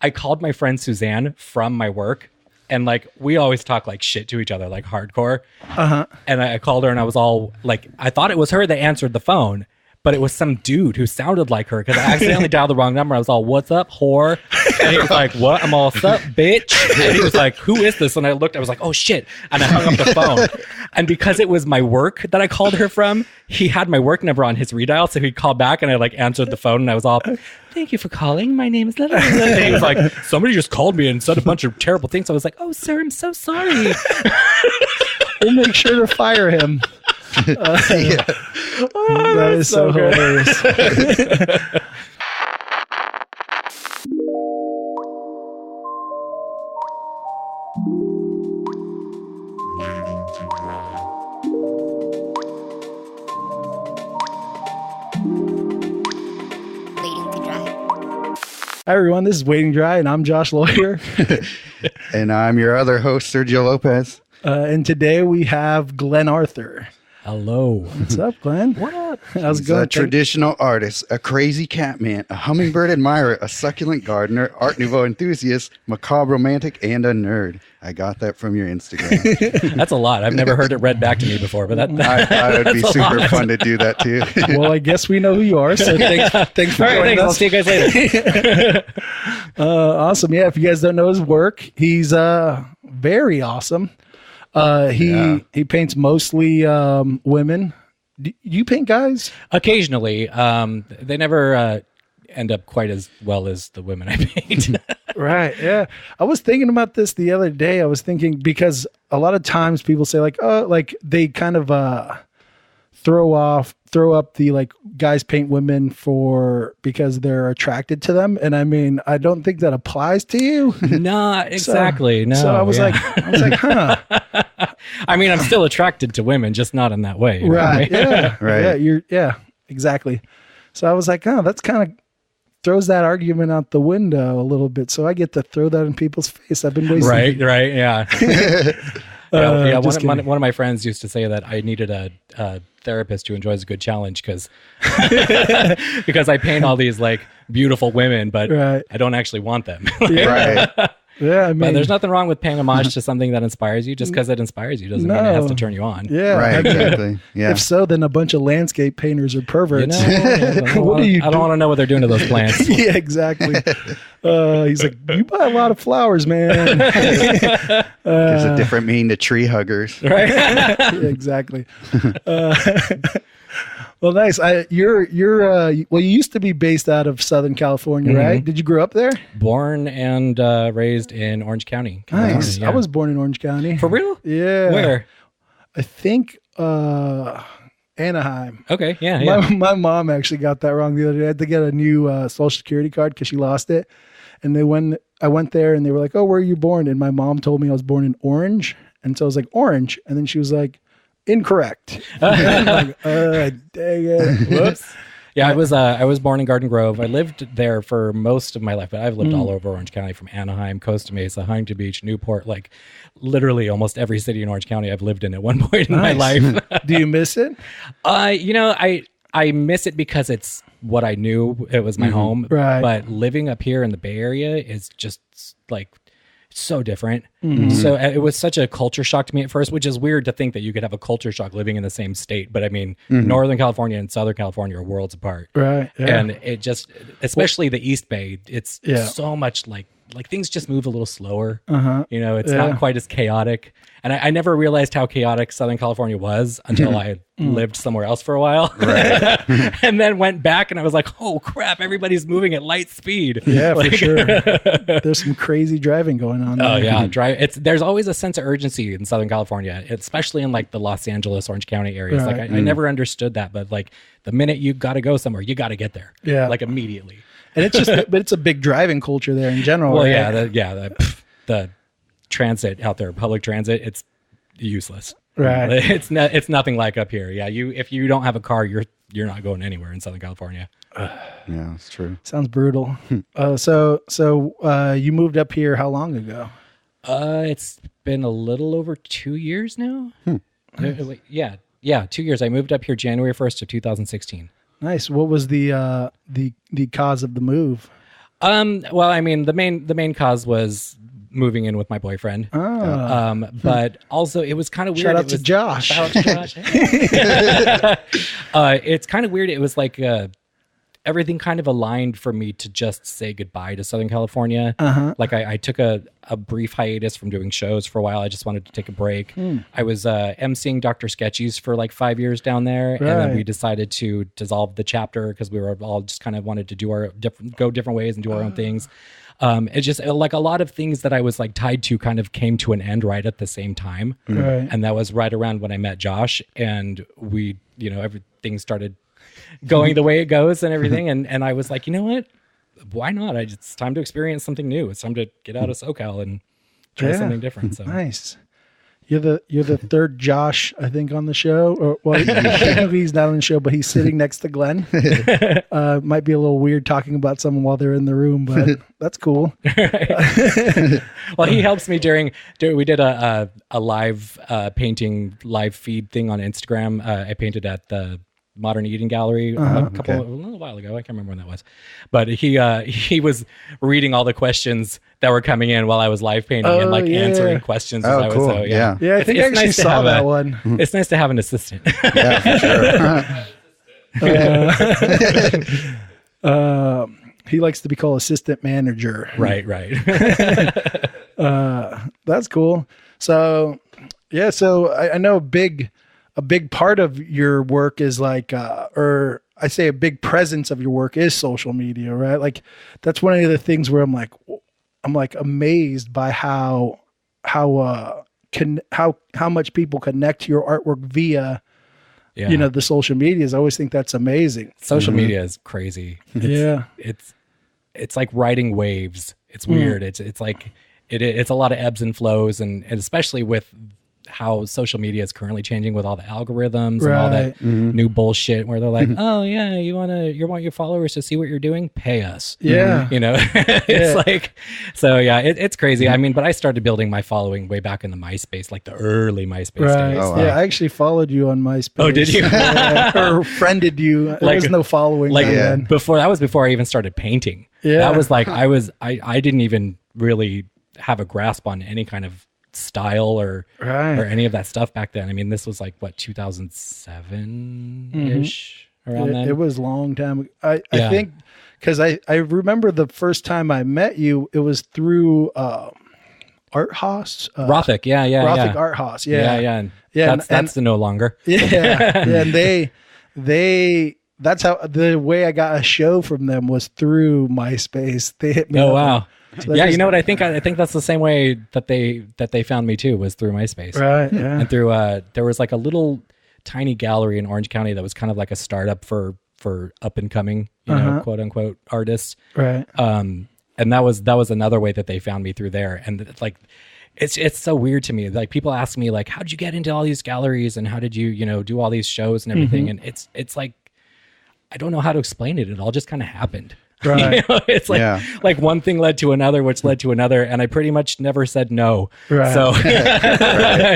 I called my friend Suzanne from my work, and like we always talk like shit to each other, like hardcore. And I called her, and I was all like, I thought it was her that answered the phone, but it was some dude who sounded like her because I accidentally dialed the wrong number. I was all, "What's up, whore?" And he was like, "What?" I'm all, "What's up, bitch?" And he was like, "Who is this?" And I looked, I was like, "Oh shit!" And I hung up the phone. And because it was my work that I called her from, he had my work number on his redial, so he called back, and I like answered the phone, and I was all, "Thank you for calling. My name is." And he was like, "Somebody just called me and said a bunch of terrible things." I was like, "Oh, sir, I'm so sorry." We'll make sure to fire him. That is so hilarious. Hi everyone, this is Waiting Dry, and I'm Josh Lawyer. And I'm your other host, Sergio Lopez. And today we have Glenn Arthur. Hello. What's up, Glenn? What up? How's it He's going? a traditional artist, a crazy cat man, a hummingbird admirer, a succulent gardener, Art Nouveau enthusiast, macabre romantic, and a nerd. I got that from your Instagram. That's a lot. I've never heard it read back to me before, but I would be super fun to do that too. Well, I guess we know who you are, so thanks for joining us. I'll see you guys later. Awesome. Yeah, if you guys don't know his work, he's very awesome. He paints mostly women. Do you paint guys? Occasionally. They never end up quite as well as the women I paint. Right. Yeah. I was thinking about this the other day. I was thinking because a lot of times people say like, oh, like they kind of throw up the like guys paint women because they're attracted to them. And I mean, I don't think that applies to you. Not exactly. No. So I was like, huh. I mean, I'm still attracted to women, just not in that way. Right. Yeah. Right. Yeah, exactly. So I was like, oh, that's kind of throws that argument out the window a little bit. So I get to throw that in people's face. I've been wasting. Right. Yeah. One of my friends used to say that I needed a therapist who enjoys a good challenge because I paint all these like beautiful women, but I don't actually want them. Right. Yeah, I mean, but there's nothing wrong with paying homage to something that inspires you. Just because it inspires you doesn't mean it has to turn you on. Yeah, right. Exactly. Yeah. If so, then a bunch of landscape painters are perverts. What do you? I don't want to know what they're doing to those plants. Yeah, exactly. He's like, you buy a lot of flowers, man. There's a different meaning to tree huggers, right? Yeah, exactly. Well, nice. You used to be based out of Southern California, right? Did you grow up there? Born and raised in Orange County. Nice. Yeah. I was born in Orange County. For real? Yeah. Where? I think Anaheim. Okay. Yeah. My mom actually got that wrong the other day. I had to get a new Social Security card because she lost it. And I went there and they were like, "Oh, where are you born?" And my mom told me I was born in Orange. And so I was like, "Orange." And then she was like, "Incorrect." I'm like, dang it. Whoops. Yeah, I was born in Garden Grove. I lived there for most of my life, but I've lived all over Orange County, from Anaheim, Costa Mesa, Huntington Beach, Newport, like literally almost every city in Orange County I've lived in at one point in my life. Do you miss it? I miss it because it's what I knew. It was my home. Right. But living up here in the Bay Area is just like so different. So it was such a culture shock to me at first, which is weird to think that you could have a culture shock living in the same state. But I mean, Northern California and Southern California are worlds apart. Right. Yeah. And it just, especially the East Bay, it's so much like things just move a little slower. It's not quite as chaotic. And I never realized how chaotic Southern California was until I lived somewhere else for a while. Right. And then went back and I was like, oh crap, everybody's moving at light speed. Yeah, for sure. There's some crazy driving going on there. Oh yeah. There's always a sense of urgency in Southern California, especially in like the Los Angeles, Orange County areas. Right. Like I never understood that, but like the minute you got to go somewhere, you got to get there. Yeah. Like immediately. And it's just, but it's a big driving culture there in general. Well, right? The transit out there, public transit, it's useless. Right. It's nothing like up here. Yeah. If you don't have a car, you're not going anywhere in Southern California. Yeah, it's true. Sounds brutal. So you moved up here how long ago? It's been a little over 2 years now. Yeah, 2 years. I moved up here January 1st of 2016. Nice. What was the cause of the move? Well, I mean, the main cause was moving in with my boyfriend. But also it was kind of weird. Shout out to Josh. Shout out to Josh. It's kind of weird. It was like everything kind of aligned for me to just say goodbye to Southern California. Like I took a brief hiatus from doing shows for a while. I just wanted to take a break. I was emceeing Dr. Sketchy's for like 5 years down there. And then we decided to dissolve the chapter because we were all just kind of wanted to do our go different ways and do our own things. It just like a lot of things that I was like tied to kind of came to an end right at the same time. And that was right around when I met Josh, and we, everything started going the way it goes and everything. And I was like, you know what? Why not? It's time to experience something new. It's time to get out of SoCal and try something different. So nice. You're the third Josh, I think, on the show. Or, well, he's not on the show, but he's sitting next to Glenn. Might be a little weird talking about someone while they're in the room, but that's cool. Well, he helps me during we did a live painting live feed thing on Instagram. I painted at the Modern Eating Gallery a little while ago. I can't remember when that was, but he was reading all the questions that were coming in while I was live painting and answering questions as I was. Cool. So, yeah. I think I actually saw that one. It's nice to have an assistant. Yeah, for sure. He likes to be called assistant manager. Right. That's cool. So yeah, so I know a big part of your work is like, or I say a big presence of your work is social media, right? Like that's one of the things where I'm like amazed by how much people connect to your artwork via, the social medias. I always think that's amazing. Social media is crazy. It's like riding waves. It's weird. It's like, it's a lot of ebbs and flows, and especially with how social media is currently changing with all the algorithms and all that new bullshit where they're like, oh yeah, you want your followers to see what you're doing? Pay us. Yeah. It's like, so yeah, it's crazy. I mean, but I started building my following way back in the MySpace, like the early MySpace days. Oh, wow. Yeah, I actually followed you on MySpace. Oh, did you? Or friended you. There was no following. Like before I even started painting. Yeah. That was like, I didn't even really have a grasp on any kind of style or any of that stuff back then. I mean, this was like what, 2007-ish around then. It was a long time. I think because I remember the first time I met you, it was through Art Haas. Rothic, Rothic Art Haas. Yeah. That's the no longer. And they that's how the way I got a show from them was through MySpace. They hit me. Oh wow. So you know what? I think that's the same way that they found me too, was through MySpace. Right. Yeah. And through there was like a little tiny gallery in Orange County that was kind of like a startup for up and coming, quote unquote artists. Right. And that was another way that they found me, through there. And like, it's so weird to me. Like people ask me like, how did you get into all these galleries and how did you, do all these shows and everything? And it's like, I don't know how to explain it. It all just kind of happened. Right. It's like one thing led to another, which led to another, and I pretty much never said no. Right. So,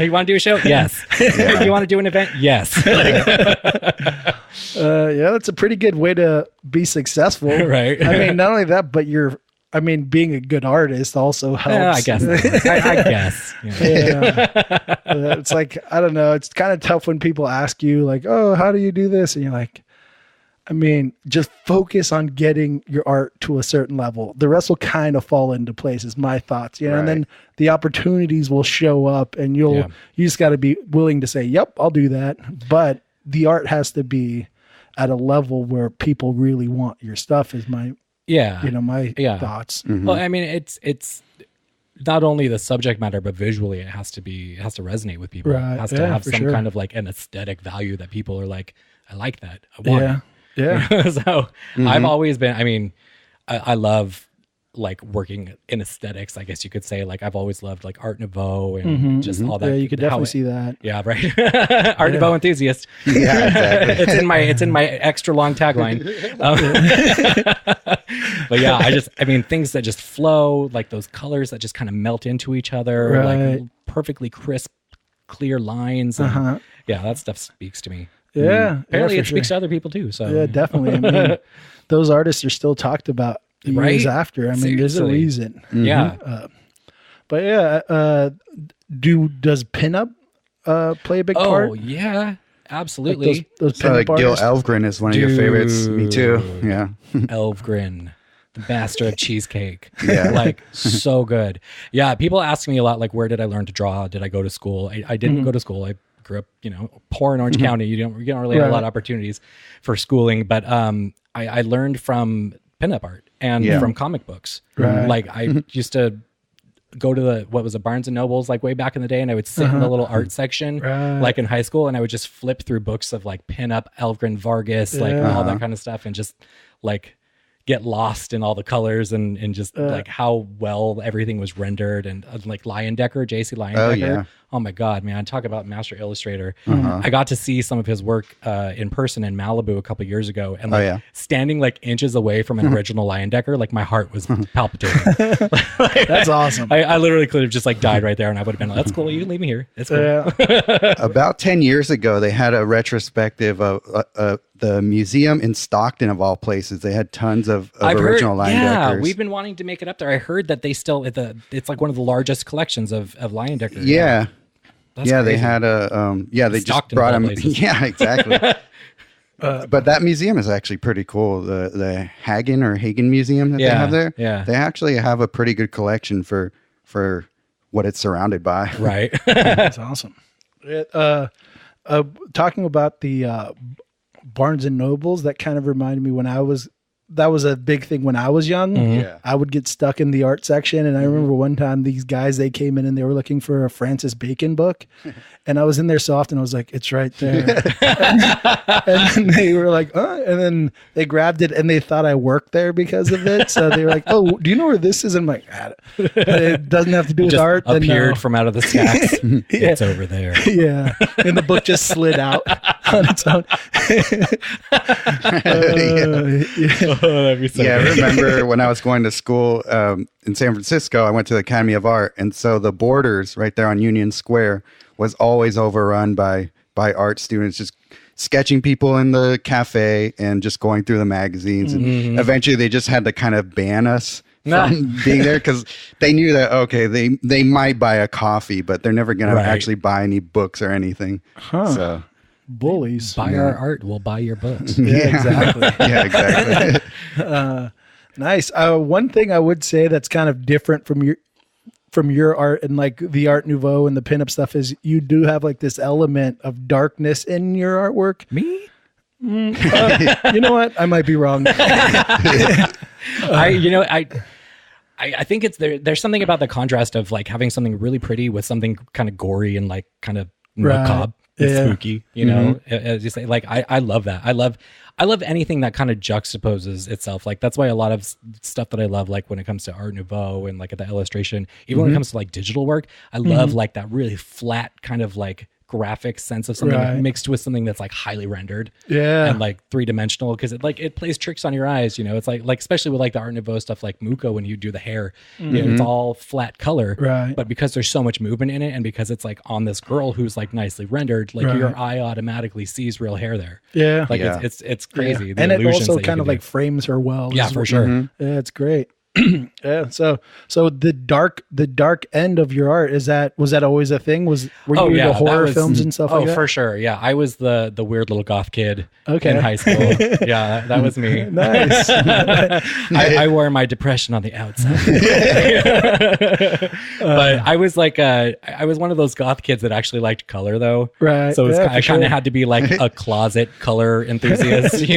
you want to do a show? Yes. You want to do an event? Yes. That's a pretty good way to be successful. Right. I mean, not only that, but being a good artist also helps. I guess. I guess. It's like, I don't know. It's kind of tough when people ask you like, oh, how do you do this? And you're like, I mean, just focus on getting your art to a certain level. The rest will kind of fall into place, is my thoughts. Right. And then the opportunities will show up, and you just got to be willing to say, "Yep, I'll do that." But the art has to be at a level where people really want your stuff. Is my my thoughts. Mm-hmm. Well, I mean, it's not only the subject matter, but visually, it has to resonate with people. Right. It has to have some kind of like an aesthetic value that people are like, I like that. I want it. Yeah. So I've always been, I mean, I love like working in aesthetics, I guess you could say. Like I've always loved like Art Nouveau and just all that. Yeah, you could definitely see that. Yeah, right. Art Nouveau enthusiast. Yeah, exactly. it's in my extra long tagline. But yeah, I mean, things that just flow, like those colors that just kind of melt into each other, like perfectly crisp, clear lines. And, yeah, that stuff speaks to me. Yeah. Apparently it speaks to other people too. So yeah, definitely. I mean, those artists are still talked about years after. I mean, there's a reason. Yeah. But yeah, does pinup play a big part? Oh yeah, absolutely. Like those So like pinup Gil artists? Elfgren is one of your favorites. Me too. Yeah. Elfgren, the master of cheesecake. Yeah. Like so good. Yeah, people ask me a lot, like, where did I learn to draw? Did I go to school? I didn't go to school. I grew up, poor in Orange County. You don't really have a lot of opportunities for schooling, but I learned from pinup art and from comic books. Right. Like I used to go to Barnes and Nobles, like way back in the day, and I would sit in the little art section, like in high school, and I would just flip through books of like pinup, Elfgren, Vargas, like all that kind of stuff, and just like get lost in all the colors and just like how well everything was rendered, and like JC Leyendecker. Oh my God, man. Talk about master illustrator. I got to see some of his work in person in Malibu a couple years ago, and standing like inches away from an original Leyendecker, like my heart was palpitating. That's awesome. I literally could have just like died right there, and I would have been like, that's cool. You can leave me here. It's cool. About 10 years ago, they had a retrospective of the museum in Stockton, of all places. They had tons of original Leyendeckers. Yeah, we've been wanting to make it up there. I heard that they still, it's like one of the largest collections of Leyendecker. Yeah. That's yeah, crazy. they had they just brought them. Yeah, exactly. But that museum is actually pretty cool. The Hagen Museum that they have there. Yeah. They actually have a pretty good collection for what it's surrounded by. Right. That's awesome. Talking about the Barnes and Nobles, that kind of reminded me that was a big thing when I was young. Yeah. I would get stuck in the art section. And I remember one time these guys, they came in and they were looking for a Francis Bacon book. And I was in there so often, I was like, it's right there. And then they were like, and then they grabbed it and they thought I worked there because of it. So they were like, oh, do you know where this is? And I'm like, it doesn't have to do with Just art. appeared from out of the stacks. It's over there. Yeah. And the book just slid out on its own. That'd be so Yeah, I good. remember when I was going to school in San Francisco, I went to the Academy of Art. And so the Borders right there on Union Square was always overrun by art students just sketching people in the cafe and just going through the magazines. And eventually they just had to kind of ban us from being there because they knew that, okay, they might buy a coffee, but they're never going to actually buy any books or anything. So Bullies. Buy our art, we'll buy your books. Yeah, exactly. yeah, exactly. Nice. One thing I would say that's kind of different from your art and like the Art Nouveau and the pinup stuff is you do have like this element of darkness in your artwork. Me? You know what? I might be wrong. I think it's there's something about the contrast of like having something really pretty with something kind of gory and like kind of macabre and spooky, as you say. Like I love that. I love anything that kind of juxtaposes itself. Like that's why a lot of stuff that I love, like when it comes to Art Nouveau and like the illustration, even when it comes to like digital work, I love like that really flat kind of like graphic sense of something mixed with something that's like highly rendered and like three-dimensional, because it plays tricks on your eyes. It's like especially with like the Art Nouveau stuff, like Muko, when you do the hair, it's all flat color, but because there's so much movement in it and because it's like on this girl who's like nicely rendered, like your eye automatically sees real hair there. It's crazy. And it also kind of like frames her well. For sure. Yeah, it's great. Yeah. So the dark end of your art, was that always a thing? Were you into horror films and stuff like that? Oh, for sure. Yeah. I was the weird little goth kid in high school. Yeah, that was me. Nice. I wore my depression on the outside. But I was like, I was one of those goth kids that actually liked color though. Right. So I kind of had to be like a closet color enthusiast,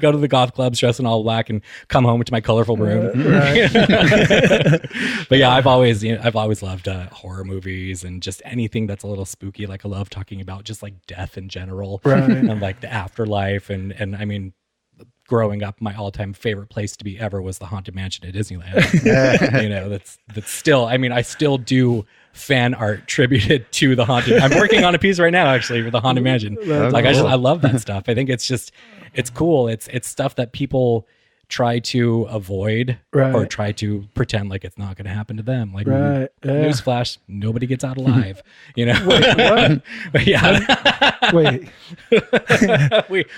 go to the goth clubs dressed in all black and come home to my colorful room. Right. But yeah, I've always loved horror movies and just anything that's a little spooky. Like I love talking about just like death in general and like the afterlife. And I mean, growing up, my all-time favorite place to be ever was the Haunted Mansion at Disneyland. That's still, I mean, I still do fan art tributed to the Haunted. I'm working on a piece right now actually for the Haunted Mansion. I love that stuff. I think it's cool. It's stuff that people try to avoid or try to pretend like it's not going to happen to them. Like, newsflash, nobody gets out alive. You know, Wait, what? Yeah. Wait.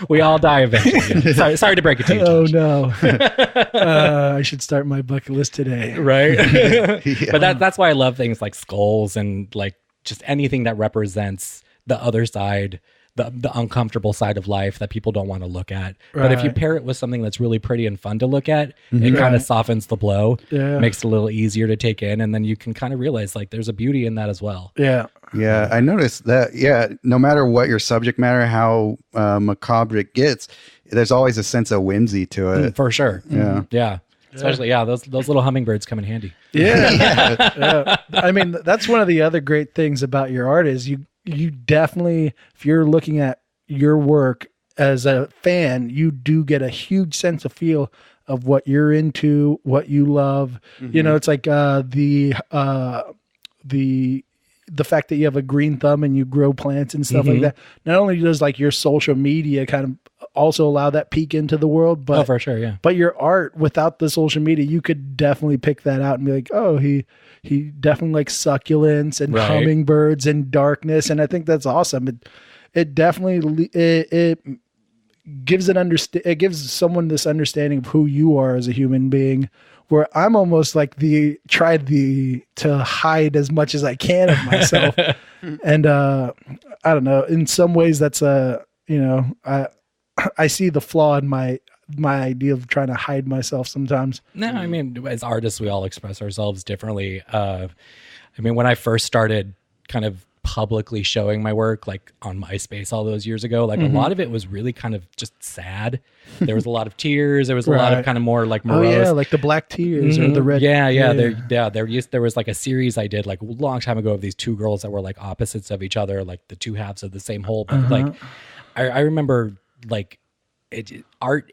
we all die eventually. Sorry to break it to you, Oh Josh. no. I should start my bucket list today. Right. Yeah. But that's why I love things like skulls and like just anything that represents the other side, the uncomfortable side of life that people don't want to look at. But if you pair it with something that's really pretty and fun to look at, it kind of softens the blow, makes it a little easier to take in. And then you can kind of realize like there's a beauty in that as well. Yeah. Yeah, I noticed that. Yeah, no matter what your subject matter, how macabre it gets, there's always a sense of whimsy to it. For sure. Yeah. Yeah. Especially, those little hummingbirds come in handy. Yeah. I mean, that's one of the other great things about your art is you definitely, if you're looking at your work as a fan, you do get a huge sense of feel of what you're into, what you love. You know, it's like the fact that you have a green thumb and you grow plants and stuff like that. Not only does like your social media kind of also allow that peek into the world, but for sure, yeah. But your art without the social media, you could definitely pick that out and be like, oh, he definitely likes succulents and hummingbirds and darkness, and I think that's awesome. It definitely it gives it gives someone this understanding of who you are as a human being. Where I'm almost like to hide as much as I can of myself, and I don't know. In some ways, that's I see the flaw in my idea of trying to hide myself sometimes. No, I mean, as artists, we all express ourselves differently. I mean, when I first started kind of publicly showing my work, like on MySpace all those years ago, like a lot of it was really kind of just sad. There was a lot of tears. There was a lot of kind of more like morose. Oh yeah, like the black tears or the red. There was like a series I did like a long time ago of these two girls that were like opposites of each other, like the two halves of the same whole. But like, I remember like art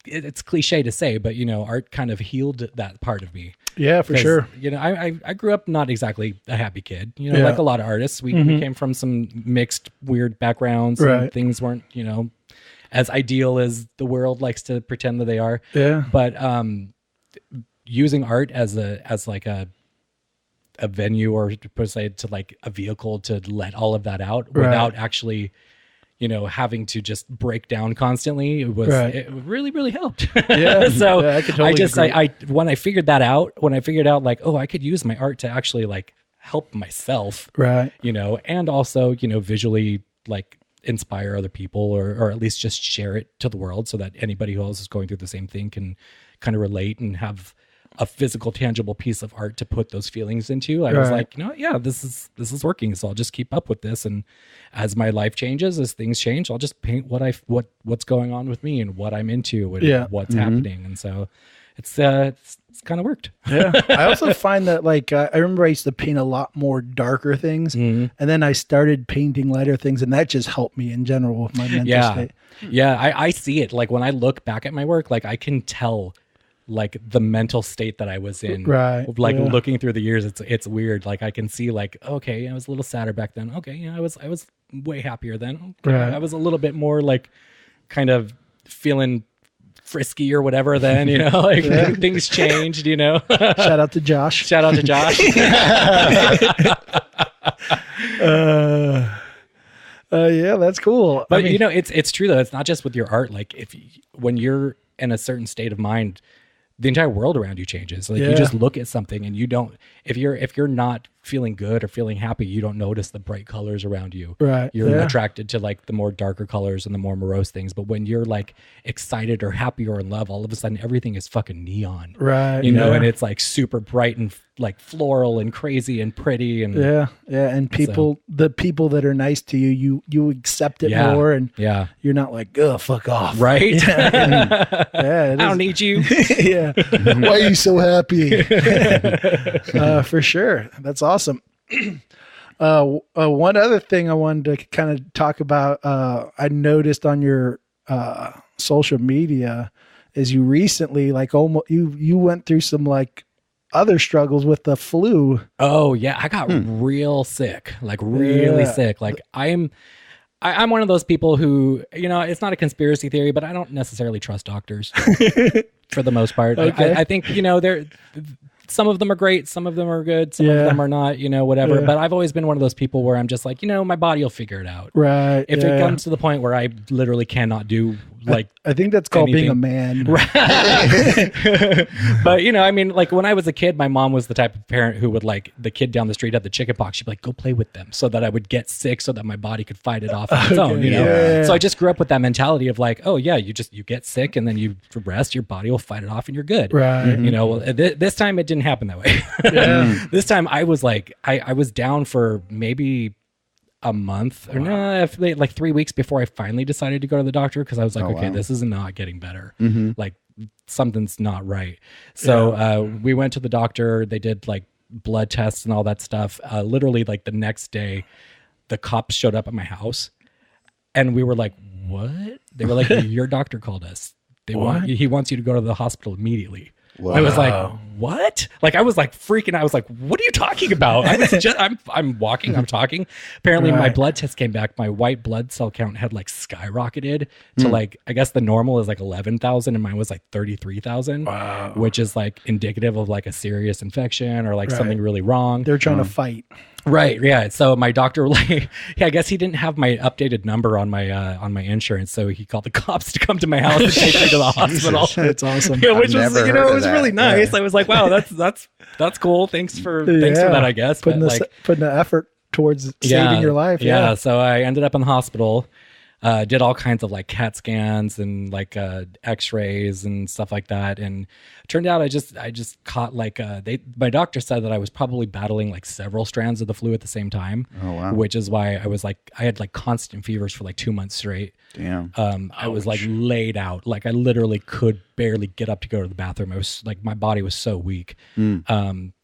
it's cliche to say, but you know, art kind of healed that part of me. Yeah, for sure. You know, I grew up not exactly a happy kid. You know, like a lot of artists, we came from some mixed, weird backgrounds. And things weren't, you know, as ideal as the world likes to pretend that they are. Yeah. But using art as like a venue or per se to like a vehicle to let all of that out without actually, you know, having to just break down constantly, it really, really helped. Yeah. So I could totally agree. when I figured out like, oh, I could use my art to actually like help myself, right? You know, and also, you know, visually like inspire other people or at least just share it to the world so that anybody who else is going through the same thing can kind of relate and have a physical, tangible piece of art to put those feelings into. I was like, you know, yeah, this is working. So I'll just keep up with this. And as my life changes, as things change, I'll just paint what's going on with me and what I'm into and what's happening. And so it's kind of worked. Yeah. I also find that like, I remember I used to paint a lot more darker things and then I started painting lighter things and that just helped me in general with my mental state. Yeah. I see it. Like when I look back at my work, like I can tell like the mental state that I was in, like looking through the years, it's weird. Like I can see like, okay, I was a little sadder back then. Okay. Yeah. I was way happier then. Okay, I was a little bit more like kind of feeling frisky or whatever then, you know, like things changed, you know. Shout out to Josh. Yeah, that's cool. But I mean, you know, it's true though. It's not just with your art. Like when you're in a certain state of mind, the entire world around you changes. Like you just look at something and you don't, if you're not feeling good or feeling happy, you don't notice the bright colors around you. Right. You're attracted to like the more darker colors and the more morose things. But when you're like excited or happy or in love, all of a sudden everything is fucking neon. Right. You know, and it's like super bright and like floral and crazy and pretty and and the people that are nice to you accept it more and you're not like, oh, fuck off. Right. I don't need you. Yeah. Why are you so happy? For sure. That's awesome. One other thing I wanted to kind of talk about, I noticed on your social media is you recently like almost you went through some like other struggles with the flu. Oh yeah, I got real sick, like really sick. Like I I'm one of those people who, it's not a conspiracy theory, but I don't necessarily trust doctors for the most part. Okay. I think, some of them are great, some of them are good, some of them are not, whatever. Yeah. But I've always been one of those people where I'm just like, my body will figure it out. Right. If it comes to the point where I literally cannot do I think that's called being a anything. man. Right. But like when I was a kid, my mom was the type of parent who would like the kid down the street had the chicken pox. She'd be like, go play with them, so that I would get sick so that my body could fight it off on its own, Yeah. So I just grew up with that mentality of like, oh yeah, you get sick and then you rest, your body will fight it off and you're good. Right. Well, this time it didn't happen that way. Yeah. This time I was like, I was down for maybe a month or like 3 weeks before I finally decided to go to the doctor, because I was like, okay, this is not getting better. Like something's not right. So we went to the doctor. They did like blood tests and all that stuff. Literally like the next day, the cops showed up at my house and we were like, what? They were like, your doctor called us. He wants you to go to the hospital immediately. Wow. I was like, what? Like, I was like freaking out. I was like, what are you talking about? I'm walking, I'm talking. Apparently my blood test came back. My white blood cell count had like skyrocketed to like, I guess the normal is like 11,000 and mine was like 33,000, which is like indicative of like a serious infection or like something really wrong. They're trying to fight. Right. Yeah. So my doctor, I guess he didn't have my updated number on my insurance, so he called the cops to come to my house and take me to the hospital. That's awesome. Yeah, which was, never it heard of was that. really nice. Yeah. I was like, wow, that's cool. Thanks for that, I guess. Putting But, putting the effort towards saving your life. Yeah. So I ended up in the hospital. Did all kinds of like CAT scans and like X-rays and stuff like that, and it turned out I just caught like my doctor said that I was probably battling like several strands of the flu at the same time. Oh, wow. Which is why I had like constant fevers for like 2 months straight. Damn. I was like laid out, like I literally could barely get up to go to the bathroom. I was like, my body was so weak.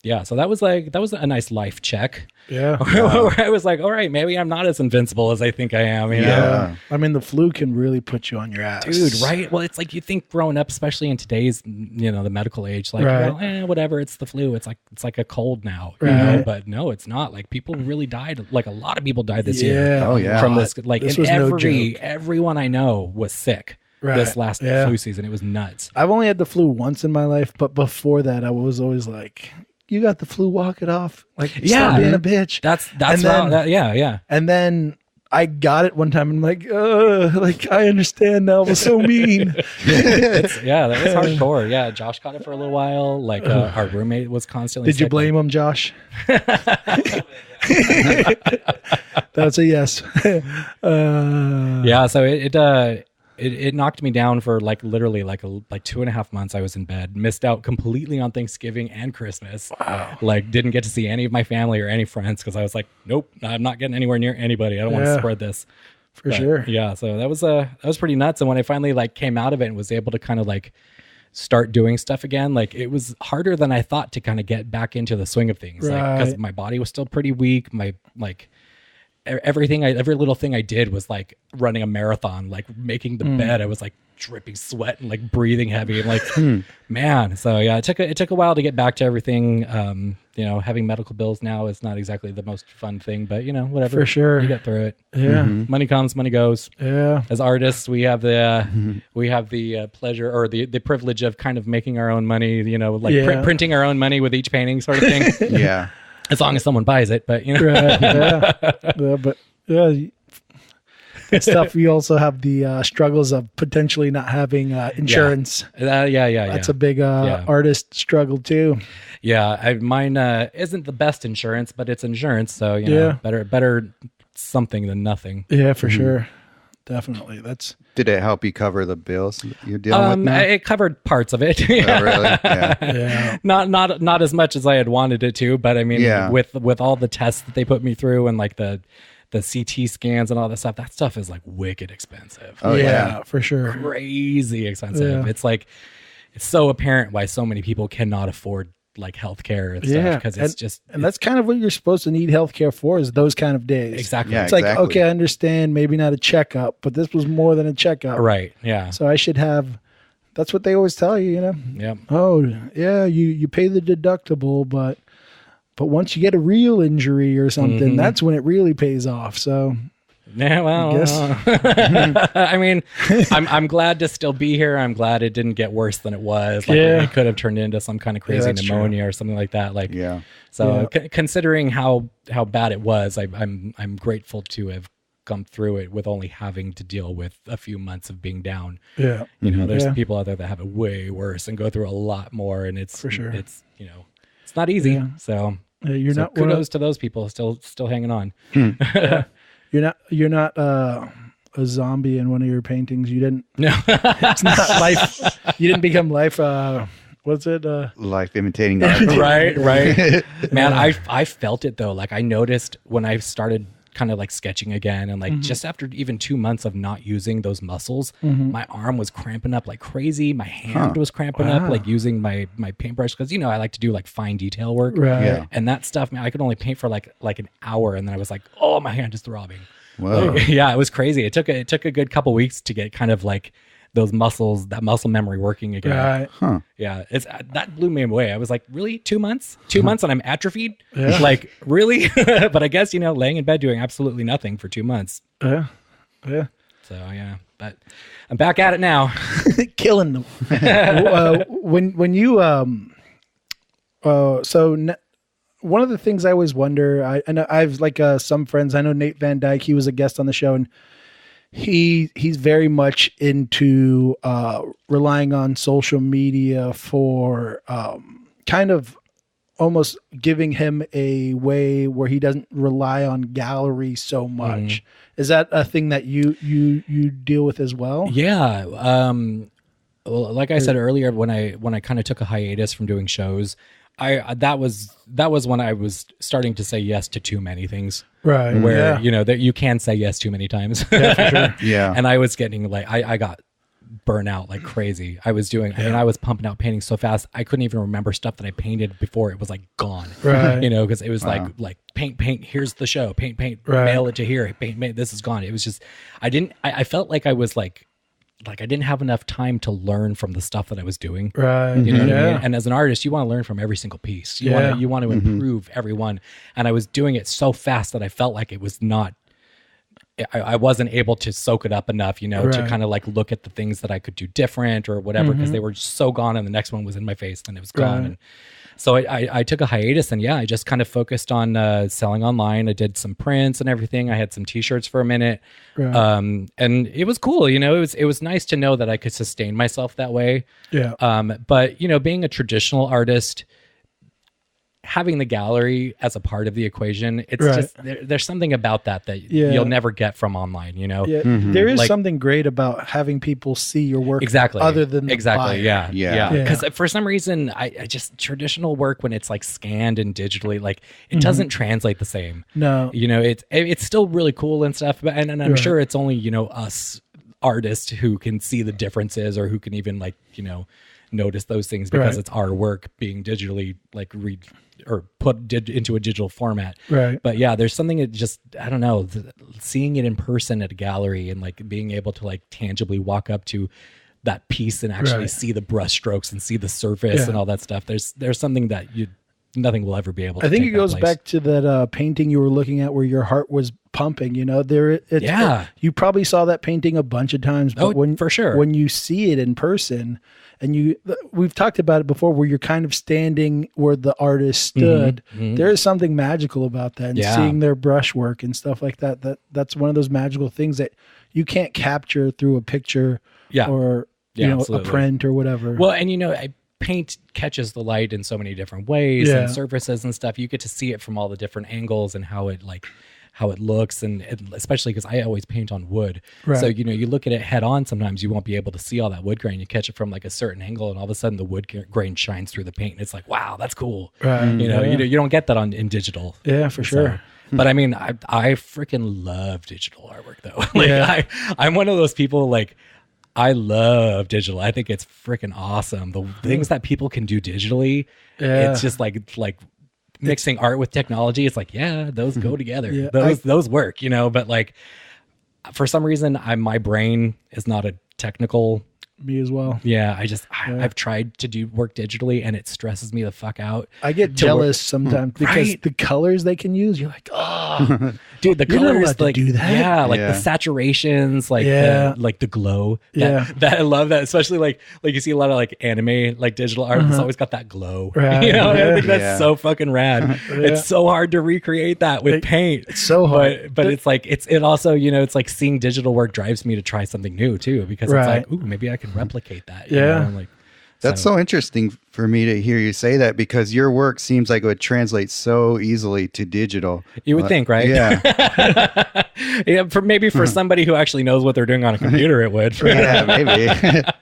Yeah, so that was a nice life check. Yeah. Where I was like, all right, maybe I'm not as invincible as I think I am. You know? I mean, the flu can really put you on your ass. Dude, right? Well, it's like you think growing up, especially in today's, the medical age, like, well, whatever, it's the flu. It's like a cold now, you know? But no, it's not. Like people really died. Like a lot of people died this year. Oh, yeah. From this, like, This and was no joke. everyone I know was sick this last flu season. It was nuts. I've only had the flu once in my life, but before that, I was always like, you got the flu, walk it off. Like, stop being a bitch. That's and then, yeah. And then I got it one time and I'm like, I understand now. It was so mean. That was hardcore. Yeah, Josh got it for a little while. Like our roommate was constantly Did you sick. blame him, Josh? That's a yes. Yeah, so it knocked me down for like literally like 2.5 months. I was in bed, missed out completely on Thanksgiving and Christmas. Wow. Like didn't get to see any of my family or any friends because I was like, nope, I'm not getting anywhere near anybody. I don't want to spread this. For sure. Yeah, so that was pretty nuts. And when I finally like came out of it and was able to kind of like start doing stuff again, like it was harder than I thought to kind of get back into the swing of things. Like because my body was still pretty weak. My like every little thing I did was like running a marathon, like making the bed. I was like dripping sweat and like breathing heavy and like, man. So yeah, it took a while to get back to everything. Having medical bills now is not exactly the most fun thing, but whatever. For sure. You get through it. Yeah. Money comes, money goes. Yeah. As artists, we have the pleasure or the privilege of kind of making our own money, printing our own money with each painting sort of thing. Yeah. As long as someone buys it, but stuff. You also have the struggles of potentially not having insurance. That's a big artist struggle too. Yeah, mine isn't the best insurance, but it's insurance, so better something than nothing. Yeah, for sure, definitely. Did it help you cover the bills you're dealing with now? It covered parts of it. Oh, really? Yeah. Not as much as I had wanted it to, but I mean, with all the tests that they put me through and like the CT scans and all that stuff, that stuff is like wicked expensive. Oh yeah, for sure. Crazy expensive. It's like, it's so apparent why so many people cannot afford like healthcare and stuff, because and that's kind of what you're supposed to need healthcare for, is those kind of days. Exactly. It's like, okay, I understand, maybe not a checkup, but this was more than a checkup. Right. Yeah. So I should have, that's what they always tell you, Yeah. Oh yeah, you pay the deductible, but once you get a real injury or something, that's when it really pays off. So Yeah, well, I guess. I mean, I'm glad to still be here. I'm glad it didn't get worse than it was. Like, it could have turned into some kind of crazy pneumonia or something like that. Like, so considering how bad it was, I'm grateful to have come through it with only having to deal with a few months of being down. Yeah, you know, there's people out there that have it way worse and go through a lot more, and it's for sure. It's it's not easy. Yeah. So you're not. Kudos to those people still hanging on. You're not a zombie in one of your paintings. You didn't. No, it's not life. You didn't become life. What's it? Life imitating art. right. Man, I felt it though. Like I noticed when I started kind of like sketching again, and like just after even 2 months of not using those muscles, my arm was cramping up like crazy. My hand was cramping up, like using my paintbrush, because I like to do like fine detail work, and that stuff. Man, I could only paint for like an hour, and then I was like, oh, my hand is throbbing. Whoa. Like, yeah, it was crazy. It took a good couple weeks to get kind of like those muscles, that muscle memory working again. Right. Huh. Yeah, that blew me away. I was like, really? 2 months? 2 months and I'm atrophied? Yeah. Like, really? But I guess, laying in bed doing absolutely nothing for 2 months. Yeah. So, yeah. But I'm back at it now. Killing them. When you, one of the things I always wonder, I know I've like some friends, I know Nate Van Dyke, he was a guest on the show, and he's very much into relying on social media for kind of almost giving him a way where he doesn't rely on gallery so much. Is that a thing that you deal with as well? Yeah. Well, like I said earlier, when I kind of took a hiatus from doing shows, that was when I was starting to say yes to too many things. Right. Where, that you can say yes too many times. Yeah, for sure. Yeah. And I was getting like, I got burnt out like crazy. I was doing, I was pumping out paintings so fast, I couldn't even remember stuff that I painted before it was like gone. Right. Because it was like paint, here's the show, paint, mail it to here, paint, this is gone. It was just, I felt like I was like I didn't have enough time to learn from the stuff that I was doing. Right. You know what I mean? And as an artist, you want to learn from every single piece. You want to improve every one. And I was doing it so fast that I felt like it was not, I wasn't able to soak it up enough, to kind of like look at the things that I could do different or whatever, because they were so gone and the next one was in my face and it was gone. And so I took a hiatus, and I just kind of focused on selling online. I did some prints and everything. I had some t-shirts for a minute. Right. And it was cool. It was nice to know that I could sustain myself that way. Yeah. But being a traditional artist, having the gallery as a part of the equation, it's just there's something about that you'll never get from online. Yeah. There is something great about having people see your work. Exactly. Other than the buyer. Yeah. Because for some reason, I just traditional work, when it's like scanned and digitally, like it doesn't translate the same. No. It's still really cool and stuff, but and I'm sure it's only us artists who can see the differences, or who can even notice those things, because it's our work being digitally like read or put into a digital format. Right. But there's something that just, I don't know, seeing it in person at a gallery and like being able to like tangibly walk up to that piece and actually see the brush strokes and see the surface and all that stuff. There's something that nothing will ever be able to. I think it goes back to that painting you were looking at where your heart was pumping. You probably saw that painting a bunch of times, but for sure, when you see it in person, and we've talked about it before, where you're kind of standing where the artist stood, there is something magical about that, and seeing their brushwork and stuff like that. That's one of those magical things that you can't capture through a picture or a print or whatever. Well, and paint catches the light in so many different ways and surfaces and stuff. You get to see it from all the different angles and how it looks, and especially because I always paint on wood. Right. So, you look at it head on, sometimes you won't be able to see all that wood grain. You catch it from like a certain angle, and all of a sudden the wood grain shines through the paint, and it's like, wow, that's cool. Right. You don't get that in digital. Yeah, for sure. But I mean, I freaking love digital artwork though. I'm one of those people, like, I love digital. I think it's freaking awesome. The things that people can do digitally, it's just like mixing art with technology. It's like, those go together. Yeah, those work, but like for some reason my brain is not a technical. Me as well. Yeah. I've tried to do work digitally, and it stresses me the fuck out. I get jealous sometimes because the colors they can use, you're like, oh. dude, the You're not colors allowed to like do that. yeah, like Yeah. the saturations, like Yeah. the glow. Yeah. That I love that, especially like you see a lot of like anime, like digital art. It's always got that glow. Right. You know, Yeah. I think that's Yeah. so fucking rad. It's so hard to recreate that with paint. It's so hard. But it's like it also, you know, it's like seeing digital work drives me to try something new too, because Right. it's like, ooh, maybe I can replicate that. Yeah. You know? Like That's so interesting for me to hear you say that, because your work seems like it would translate so easily to digital. you would think, right? Yeah. Yeah, for somebody who actually knows what they're doing on a computer, it would. Yeah, maybe.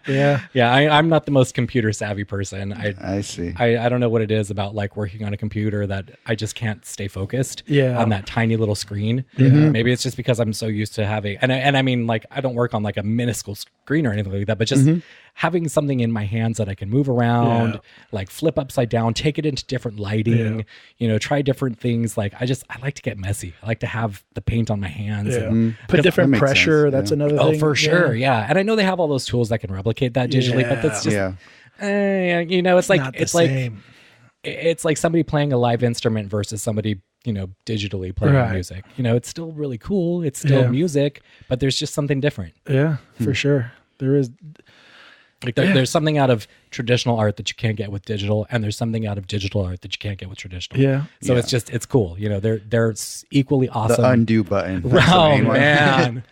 Yeah. Yeah, I'm not the most computer savvy person. I see. I don't know what it is about like working on a computer that I just can't stay focused on that tiny little screen. Maybe it's just because I'm so used to having, and I mean, like, I don't work on like a minuscule screen or anything like that, but just having something in my hands that I can move around, like flip upside down, take it into different lighting, you know, try different things. Like I like to get messy. I like to have the paint on my hands. And, Put different makes pressure. sense, That's yeah. another oh, thing. for sure. Yeah. And I know they have all those tools that can replicate that digitally, but that's just, you know, it's like, Not the it's like, same. it's like somebody playing a live instrument versus somebody, you know, digitally playing music. You know, it's still really cool. It's still music, but there's just something different. Yeah, for sure. There is. Like there's something out of traditional art that you can't get with digital, and there's something out of digital art that you can't get with traditional. Yeah. So it's cool. You know, they're equally awesome. The undo button. That's the Oh main one. man.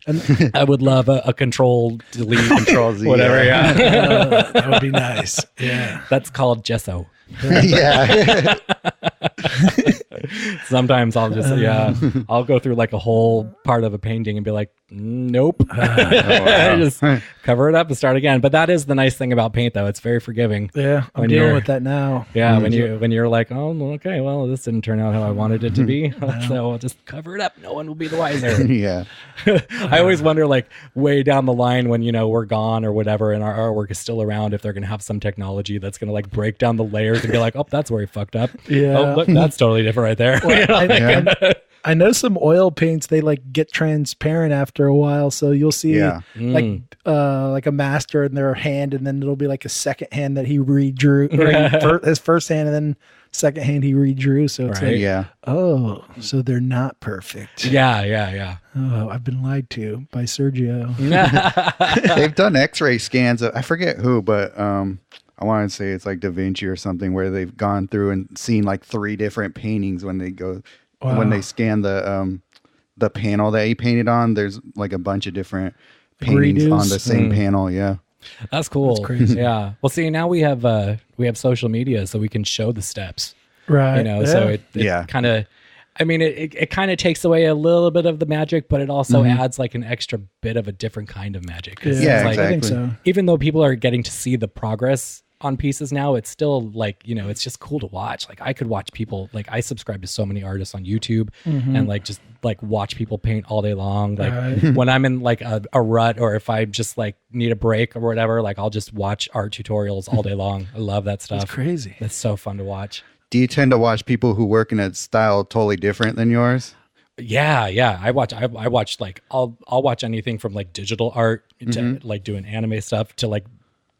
And I would love a control delete, Control Z. whatever. Yeah, That would be nice. Yeah. that's called gesso. Yeah. Sometimes I'll just I'll go through like a whole part of a painting and be like, nope, just cover it up and start again. But that is the nice thing about paint, though; it's very forgiving. Yeah. I'm When dealing you're- with that now. Yeah, when you're like, oh, okay, well, this didn't turn out how I wanted it to be, so I'll just cover it up. No one will be the wiser. Yeah. I always wonder, like, way down the line when, you know, we're gone or whatever and our artwork is still around, if they're going to have some technology that's going to, like, break down the layers and be like, oh, that's where he fucked up. Yeah. Oh, look, that's totally different right there. You know? I know some oil paints, they like get transparent after a while. So you'll see like a master in their hand, and then it'll be like a second hand that he redrew, or his first hand, and then second hand he redrew. So it's Right. like, Yeah. oh, so they're not perfect. Yeah. Oh, I've been lied to by Sergio. They've done X-ray scans of, I forget who, but I want to say it's like Da Vinci or something, where they've gone through and seen like 3 different paintings when they go when they scan the panel that he painted on. There's like a bunch of different paintings Redos. on the same panel. Yeah. That's cool. That's crazy. Yeah. Well, see, now we have social media, so we can show the steps. Right. You know, so it kind of, I mean, it kind of takes away a little bit of the magic, but it also adds like an extra bit of a different kind of magic. 'Cause Yeah, it's like, I think exactly. so. even though people are getting to see the progress on pieces now, it's still like, you know, it's just cool to watch. Like I could watch people, like I subscribe to so many artists on YouTube and like just like watch people paint all day long. Like when I'm in like a rut, or if I just like need a break or whatever, like I'll just watch art tutorials all day long. I love that stuff. It's crazy. It's so fun to watch. Do you tend to watch people who work in a style totally different than yours? Yeah. I watch like I'll watch anything from like digital art to like doing anime stuff to like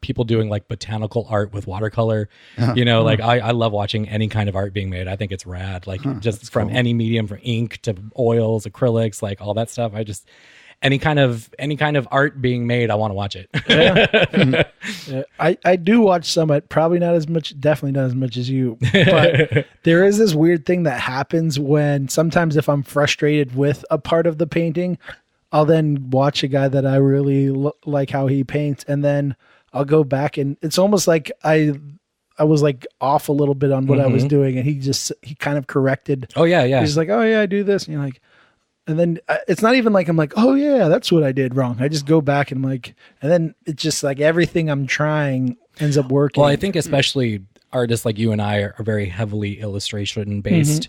people doing like botanical art with watercolor. You know, like I love watching any kind of art being made. I think it's rad. Like just from any medium, from ink to oils, acrylics, like all that stuff. I just any kind of art being made, I want to watch it. Yeah, I do watch some, but probably not as much, definitely not as much as you. But there is this weird thing that happens when sometimes if I'm frustrated with a part of the painting, I'll then watch a guy that I really like how he paints, and then I'll go back, and it's almost like I was like off a little bit on what I was doing, and he kind of corrected. Oh yeah. He's like, oh yeah, I do this, and you're like, and then it's not even like I'm like, oh yeah, that's what I did wrong. I just go back and I'm like, and then it's just like everything I'm trying ends up working. Well, I think especially artists like you and I are very heavily illustration based,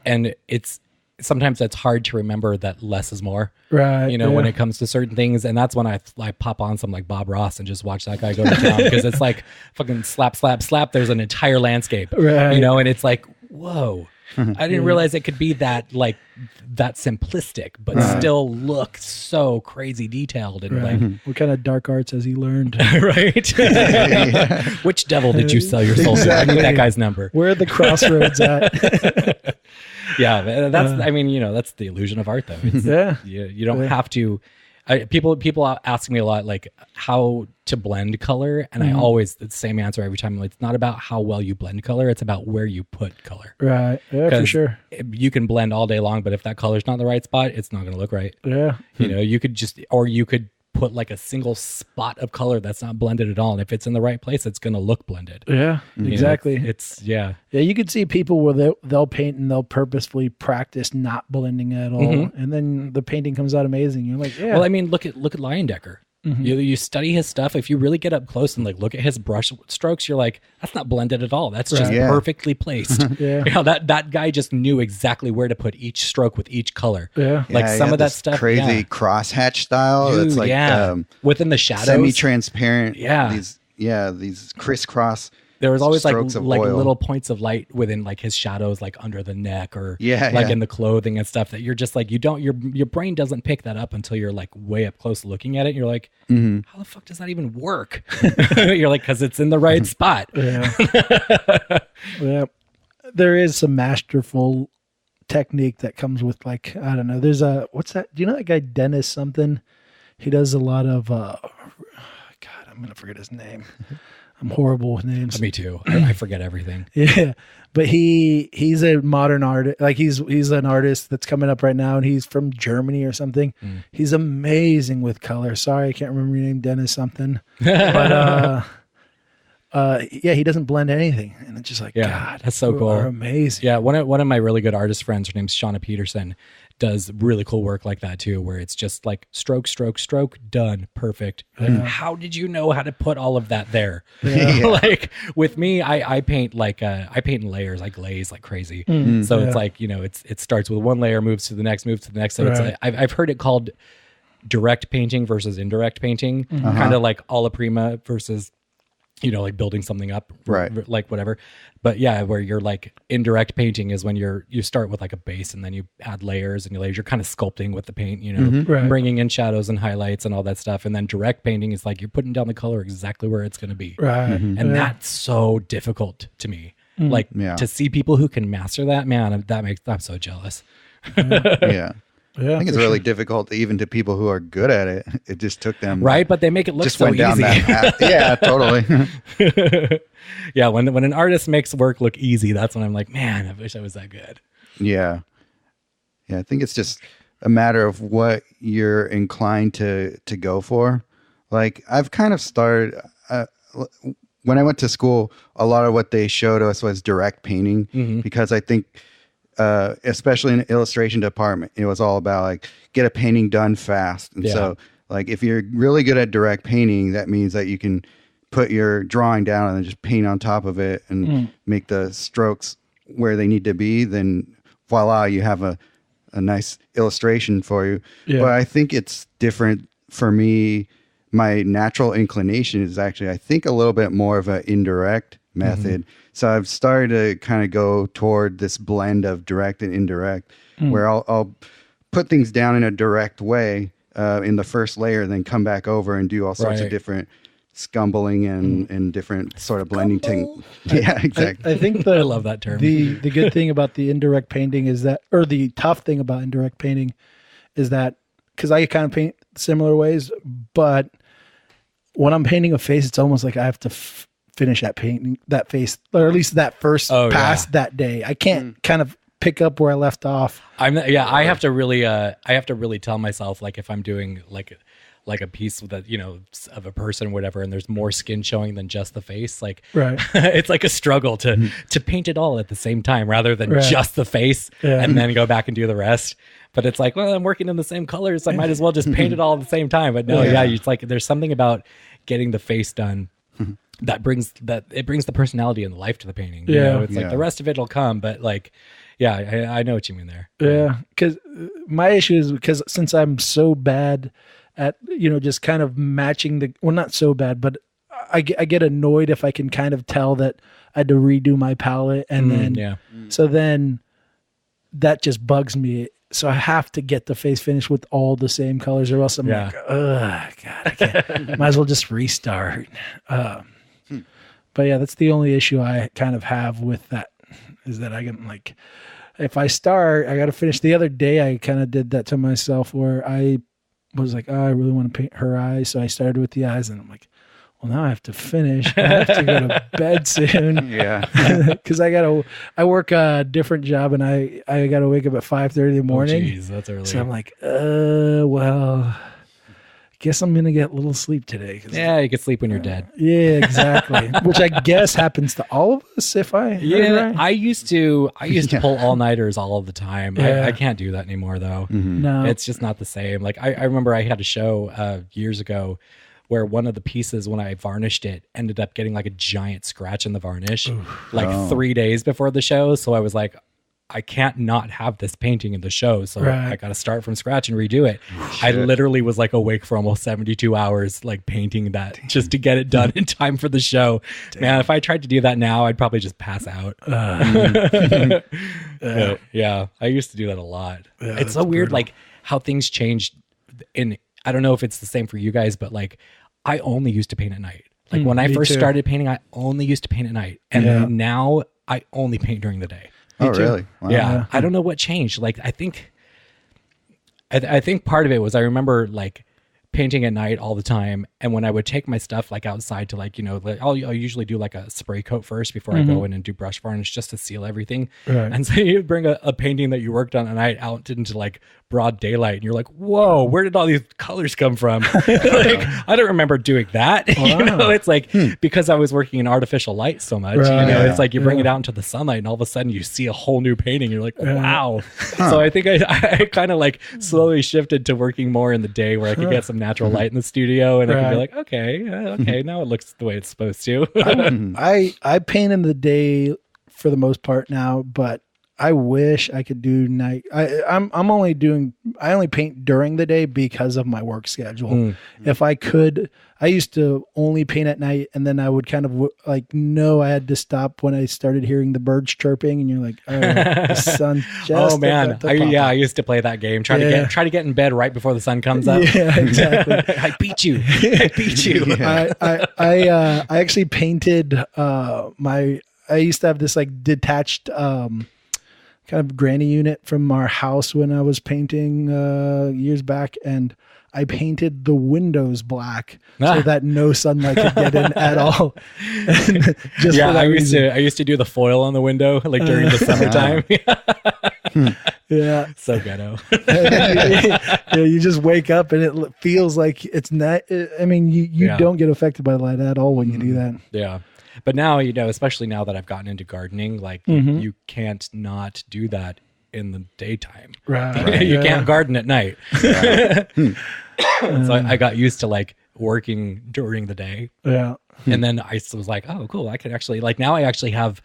and it's sometimes it's hard to remember that less is more. Right. You know, when it comes to certain things, and that's when I pop on some like Bob Ross and just watch that guy go to town, because it's like fucking slap, slap, slap. There's an entire landscape, Right. You know, and it's like, whoa. I didn't realize it could be that like that simplistic, but still look so crazy detailed and like what kind of dark arts has he learned? right. Which devil did you sell your soul to? I need that guy's number. Where are the crossroads at? Yeah, that's I mean, that's the illusion of art, though. It's, you don't have to. People ask me a lot, like, how to blend color, and I always the same answer every time. Like, it's not about how well you blend color; it's about where you put color. Right. Yeah, for sure. You can blend all day long, but if that color's not in the right spot, it's not going to look right. Yeah. You could you could put like a single spot of color that's not blended at all, and if it's in the right place, it's going to look blended. Yeah, exactly. Yeah, you could see people where they'll paint and they'll purposefully practice not blending at all, and then the painting comes out amazing. You're like, well, I mean, look at Leyendecker. You study his stuff. If you really get up close and like look at his brush strokes, you're like, that's not blended at all. That's just perfectly placed. That guy just knew exactly where to put each stroke with each color. Like some of that stuff, crazy crosshatch style. Dude, it's like within the shadows, semi-transparent. These crisscross. There was always like oil. little points of light within like his shadows, like under the neck or in the clothing and stuff that you're just like, your brain doesn't pick that up until you're like way up close looking at it. And you're like, how the fuck does that even work? You're like, cause it's in the right spot. Yeah. There is some masterful technique that comes with like, I don't know. There's what's that? Do you know that guy, Dennis something? He does a lot of, God, I'm going to forget his name. I'm horrible with names. Me too. I forget everything. Yeah, but he's a modern artist. Like he's an artist that's coming up right now, and he's from Germany or something. He's amazing with color. Sorry, I can't remember your name, Dennis something. But he doesn't blend anything, and it's just like, God, that's so cool. Amazing. Yeah, one of my really good artist friends, her name's Shauna Peterson, does really cool work like that too, where it's just like stroke, stroke, stroke, done, perfect. Like, how did you know how to put all of that there? Like with me, I paint I paint in layers. I glaze like crazy. So it's like, it starts with one layer, moves to the next, moves to the next. So it's like, I've heard it called direct painting versus indirect painting, kind of like alla prima versus like building something up, right? Like whatever. But yeah, where you're like indirect painting is when you start with like a base and then you add layers and you're kind of sculpting with the paint, bringing in shadows and highlights and all that stuff. And then direct painting is like you're putting down the color exactly where it's going to be. Right. And that's so difficult to me. Like to see people who can master that, man, I'm so jealous. I think it's really difficult even to people who are good at it. It just took them but they make it look so easy. That path. Totally. Yeah, when an artist makes work look easy, that's when I'm like, man, I wish I was that good. Yeah, I think it's just a matter of what you're inclined to go for. Like I've kind of started when I went to school, a lot of what they showed us was direct painting because I think especially in the illustration department, it was all about like get a painting done fast. And so like if you're really good at direct painting, that means that you can put your drawing down and then just paint on top of it and make the strokes where they need to be. Then voila, you have a nice illustration for you. But I think it's different for me. My natural inclination is actually, I think, a little bit more of an indirect method. So I've started to kind of go toward this blend of direct and indirect, where I'll put things down in a direct way in the first layer, and then come back over and do all sorts of different scumbling and different sort of blending techniques. Yeah, exactly. I think I love that term. The good thing about the indirect painting is that, or the tough thing about indirect painting is that, because I kind of paint similar ways, but when I'm painting a face, it's almost like I have to finish that painting, that face, or at least that first pass that day. I can't kind of pick up where I left off. I have to really tell myself, like, if I'm doing like a piece that, of a person or whatever, and there's more skin showing than just the face, like it's like a struggle to paint it all at the same time rather than just the face and then go back and do the rest. But it's like, well, I'm working in the same colors, I might as well just paint it all at the same time. But no, it's like there's something about getting the face done that brings the personality and the life to the painting. It's like the rest of it'll come, but like, I know what you mean there. Yeah, because my issue is because since I'm so bad at just kind of matching not so bad, but I get annoyed if I can kind of tell that I had to redo my palette, and then so then that just bugs me. So I have to get the face finished with all the same colors, or else I'm like, ugh, God, I can't. Might as well just restart. But yeah, that's the only issue I kind of have with that, is that I can like, if I start, I got to finish. The other day, I kind of did that to myself where I was like, oh, I really want to paint her eyes. So I started with the eyes and I'm like, well, now I have to finish. I have to go to bed soon. Yeah. Because I work a different job and I got to wake up at 5:30 in the morning. Jeez, that's early. So I'm like, well, guess I'm going to get little sleep today. Yeah, you can sleep when you're dead. Yeah, exactly. Which I guess happens to all of us if I right. I used to pull all-nighters all of the time. Yeah. I can't do that anymore though. No. It's just not the same. Like I remember I had a show years ago where one of the pieces, when I varnished it, ended up getting like a giant scratch in the varnish 3 days before the show. So I was like, I can't not have this painting in the show. So I got to start from scratch and redo it. I literally was like awake for almost 72 hours, like painting that just to get it done in time for the show. Damn. Man, if I tried to do that now, I'd probably just pass out. Yeah, I used to do that a lot. Yeah, it's so weird, like how things changed. I don't know if it's the same for you guys, but like I only used to paint at night. Like when I first started painting, I only used to paint at night. And now I only paint during the day. Oh, really? Wow. Yeah. I don't know what changed. Like, I think part of it was I remember like painting at night all the time. And when I would take my stuff like outside to like, like I'll usually do like a spray coat first before I go in and do brush varnish just to seal everything. Right. And so you bring a painting that you worked on at night out into like broad daylight and you're like, whoa, where did all these colors come from? Like, I don't remember doing that. Wow. It's like because I was working in artificial light so much, it's like you bring it out into the sunlight and all of a sudden you see a whole new painting. You're like, wow. So I think I kind of like slowly shifted to working more in the day where I could get some natural light in the studio and I could be like, okay, now it looks the way it's supposed to. I paint in the day for the most part now, but I wish I could do night. I only paint during the day because of my work schedule. If I could, I used to only paint at night and then I would kind of like know I had to stop when I started hearing the birds chirping and you're like, oh, the sun just I used to play that game. Try to get in bed right before the sun comes up. Yeah, exactly. I beat you. I actually painted I used to have this like detached kind of granny unit from our house when I was painting years back, and I painted the windows black so that no sunlight could get in at all. Just I used to do the foil on the window like during the summertime. Yeah, so ghetto. You just wake up and it feels like it's not. I mean, you don't get affected by light at all when you do that. Yeah. But now, especially now that I've gotten into gardening, like you can't not do that in the daytime. Right. You can't garden at night. So I got used to like working during the day. Yeah. And then I was like, oh, cool. I can actually like now I actually have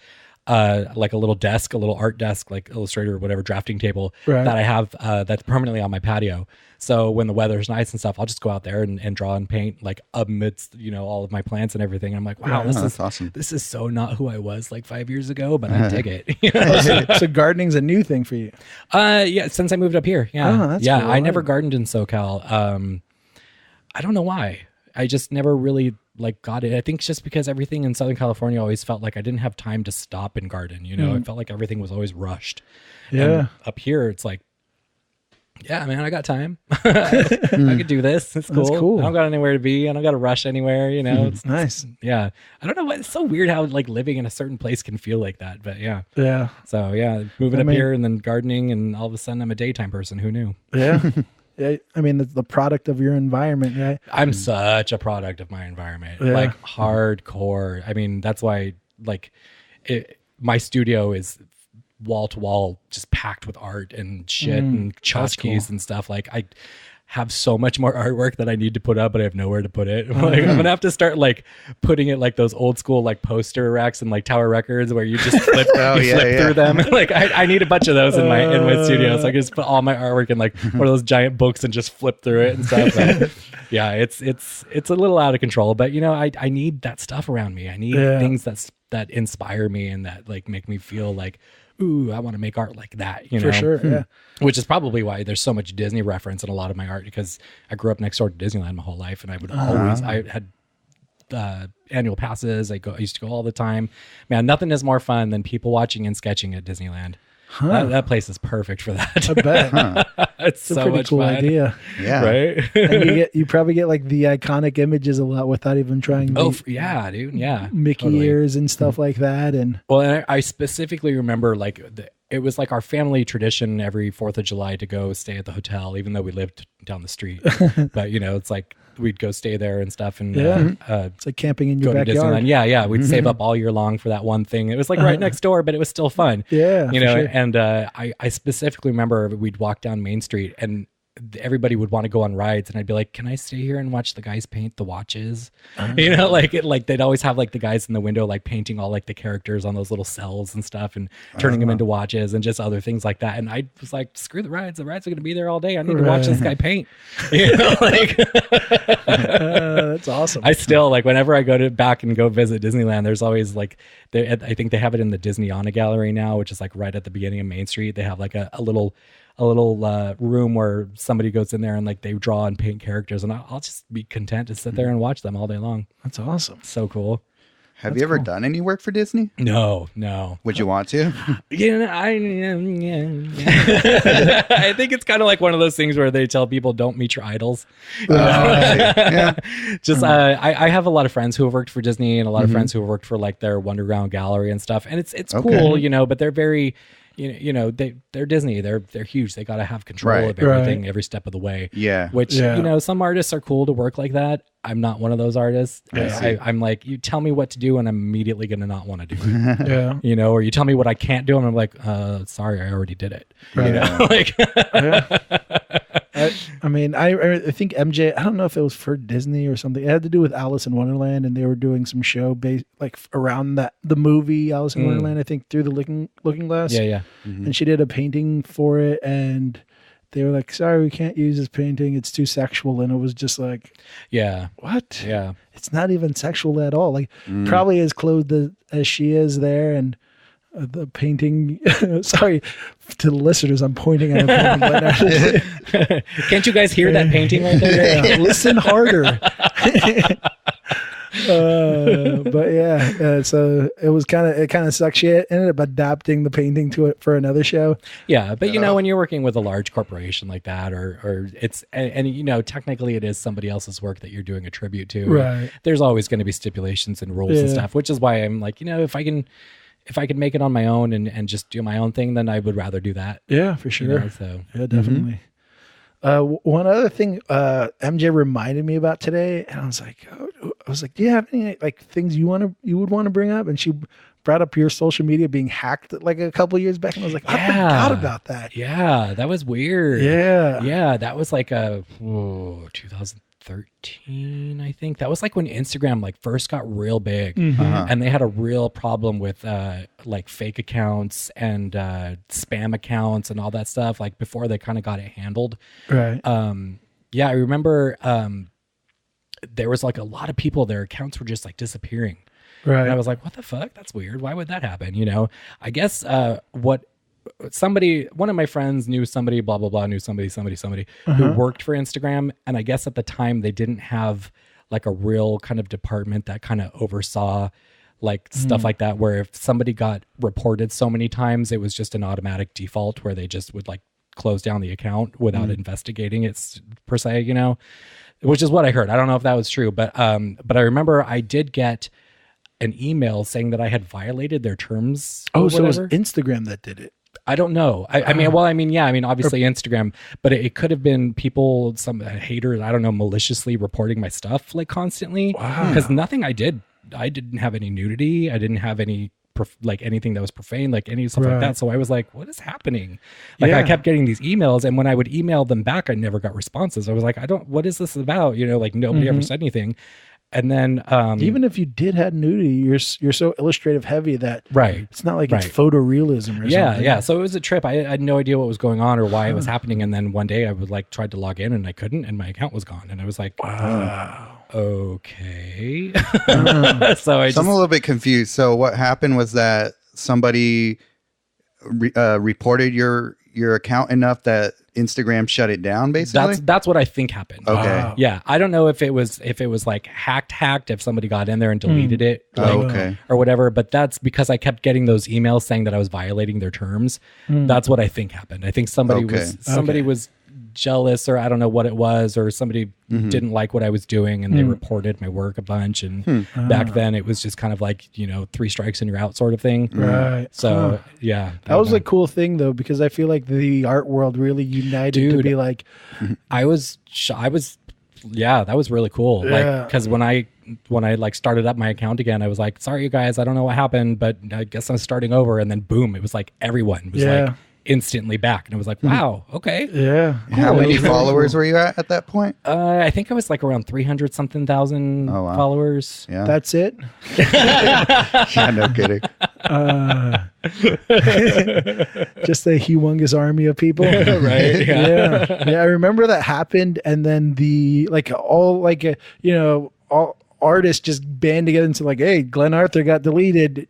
like a little desk, a little art desk, like Illustrator or whatever drafting table that I have that's permanently on my patio. So when the weather's nice and stuff, I'll just go out there and draw and paint like amidst, all of my plants and everything. I'm like, wow, this is awesome. This is so not who I was like 5 years ago, but I dig it. So gardening's a new thing for you? Yeah, since I moved up here. Yeah. Oh, that's cool. I never gardened in SoCal. I don't know why. I just never really like got it. I think it's just because everything in Southern California always felt like I didn't have time to stop and garden. It felt like everything was always rushed. Yeah. And up here, it's like, yeah, man, I got time. I could do this. It's cool. That's cool. I don't got anywhere to be. I don't got to rush anywhere. It's nice. Yeah. I don't know. It's so weird how like living in a certain place can feel like that. But yeah. Yeah. So yeah, moving up here and then gardening and all of a sudden I'm a daytime person. Who knew? Yeah. Yeah, I mean, it's the product of your environment, right? I'm such a product of my environment, like hardcore. I mean, that's why like my studio is wall to wall, just packed with art and shit and tchotchkes and stuff. Like I have so much more artwork that I need to put up, but I have nowhere to put it. Like, I'm gonna have to start like putting it like those old school like poster racks and like Tower Records where you just flip, through them. Like I need a bunch of those in my studio, so I can just put all my artwork in like one of those giant books and just flip through it and stuff. But, yeah, it's a little out of control, but I need that stuff around me. I need things that inspire me and that like make me feel like, ooh, I want to make art like that, For sure, yeah. Which is probably why there's so much Disney reference in a lot of my art, because I grew up next door to Disneyland my whole life, and I would I had annual passes. I used to go all the time. Man, nothing is more fun than people watching and sketching at Disneyland. That place is perfect for that. I bet. It's It's a so pretty much cool fun. idea. Yeah. Right? And you probably get like the iconic images a lot without even trying the Yeah, dude. Yeah. Mickey totally. ears and stuff like that. And Well, and I specifically remember like it was like our family tradition every 4th of July to go stay at the hotel, even though we lived down the street. But it's like we'd go stay there and stuff, and it's like camping in your go to backyard. Disneyland. Yeah, we'd save up all year long for that one thing. It was like right next door, but it was still fun. Yeah, you know. for sure. And I specifically remember we'd walk down Main Street and everybody would want to go on rides, and I'd be like, "Can I stay here and watch the guys paint the watches?" Like they'd always have like the guys in the window like painting all like the characters on those little cells and stuff, and turning them into watches and just other things like that. And I was like, "Screw the rides! The rides are going to be there all day. I need to watch this guy paint." That's awesome. I still like whenever I go back and go visit Disneyland, there's always like I think they have it in the Disney Disneyana Gallery now, which is like right at the beginning of Main Street. They have like a little room where somebody goes in there and like they draw and paint characters, and I'll just be content to sit there and watch them all day long. That's awesome. So cool. Have you ever done any work for Disney? No. Would you want to? I think it's kind of like one of those things where they tell people don't meet your idols. Yeah. Just I have a lot of friends who have worked for Disney and a lot of friends who have worked for like their Wonderground gallery and stuff, and it's cool, but they're very they're Disney. They're huge. They got to have control of everything every step of the way. Yeah. Which some artists are cool to work like that. I'm not one of those artists. I'm like, you tell me what to do, and I'm immediately going to not want to do it. Yeah. Or you tell me what I can't do, and I'm like, sorry, I already did it. Right. Like. I think MJ, I don't know if it was for Disney or something. It had to do with Alice in Wonderland, and they were doing some show based like around the movie Alice in Wonderland, I think, through the Looking Glass. Yeah. And she did a painting for it, and they were like, sorry, we can't use this painting. It's too sexual. And it was just like, what? Yeah. It's not even sexual at all. Like probably as clothed as she is there. And the painting, sorry to the listeners, I'm pointing at a painting. Can't you guys hear that painting right there? Yeah, listen harder. But yeah, so it kind of sucks. She ended up adapting the painting to it for another show. Yeah, but when you're working with a large corporation like that, or it's and technically it is somebody else's work that you're doing a tribute to. Right. There's always going to be stipulations and rules and stuff, which is why I'm like, if I can make it on my own and just do my own thing, then I would rather do that. Yeah, for sure. So yeah, definitely. One other thing MJ reminded me about today, and I was like, do you have any like things you would want to bring up? And she brought up your social media being hacked like a couple years back, and I was like, I forgot about that. Yeah, that was weird. Yeah, that was like 2013, I think. That was like when Instagram like first got real big, and they had a real problem with like fake accounts and spam accounts and all that stuff. Like before they kind of got it handled. Right. Yeah, I remember there was like a lot of people, their accounts were just like disappearing. Right. And I was like, what the fuck? That's weird. Why would that happen? I guess one of my friends knew somebody, blah, blah, blah, knew somebody who worked for Instagram. And I guess at the time they didn't have like a real kind of department that kind of oversaw like stuff like that, where if somebody got reported so many times, it was just an automatic default where they just would like close down the account without investigating it per se, which is what I heard. I don't know if that was true, but I remember I did get an email saying that I had violated their terms. So it was Instagram that did it. I don't know. I mean, obviously Instagram, but it could have been people, some haters, I don't know, maliciously reporting my stuff like constantly. Because nothing I didn't have any nudity. I didn't have any like anything that was profane, like any stuff like that. So I was like, what is happening? Like I kept getting these emails, and when I would email them back, I never got responses. I was like, what is this about? Like nobody ever said anything. And then even if you did have nudity, you're so illustrative heavy that it's not like it's photorealism or something. Yeah. So it was a trip. I had no idea what was going on or why it was happening. And then one day I would like tried to log in and I couldn't, and my account was gone. And I was like, wow. Okay. So I'm a little bit confused. So what happened was that somebody reported your your account enough that Instagram shut it down, basically? That's what I think happened. Okay. Wow. Yeah, I don't know if it was like hacked, if somebody got in there and deleted it, like, Okay. or whatever. But that's because I kept getting those emails saying that I was violating their terms. That's what I think happened. I think somebody was jealous, or I don't know what it was, or somebody didn't like what I was doing, and they reported my work a bunch. And back then it was just kind of like, 3 strikes and you're out sort of thing. Right. So yeah, That was a cool thing though, because I feel like the art world really united to be like, that was really cool. Yeah. Like, because when I like started up my account again, I was like, sorry you guys, I don't know what happened, but I guess I'm starting over. And then boom, it was like everyone was like instantly back, and it was like, wow, okay. yeah. How many followers were you at that point? I think I was like around 300 something thousand followers. Yeah. That's it. Yeah, no kidding. Just a humongous army of people. Right. Yeah. I remember that happened. And then all artists just band together and said like, hey, Glenn Arthur got deleted.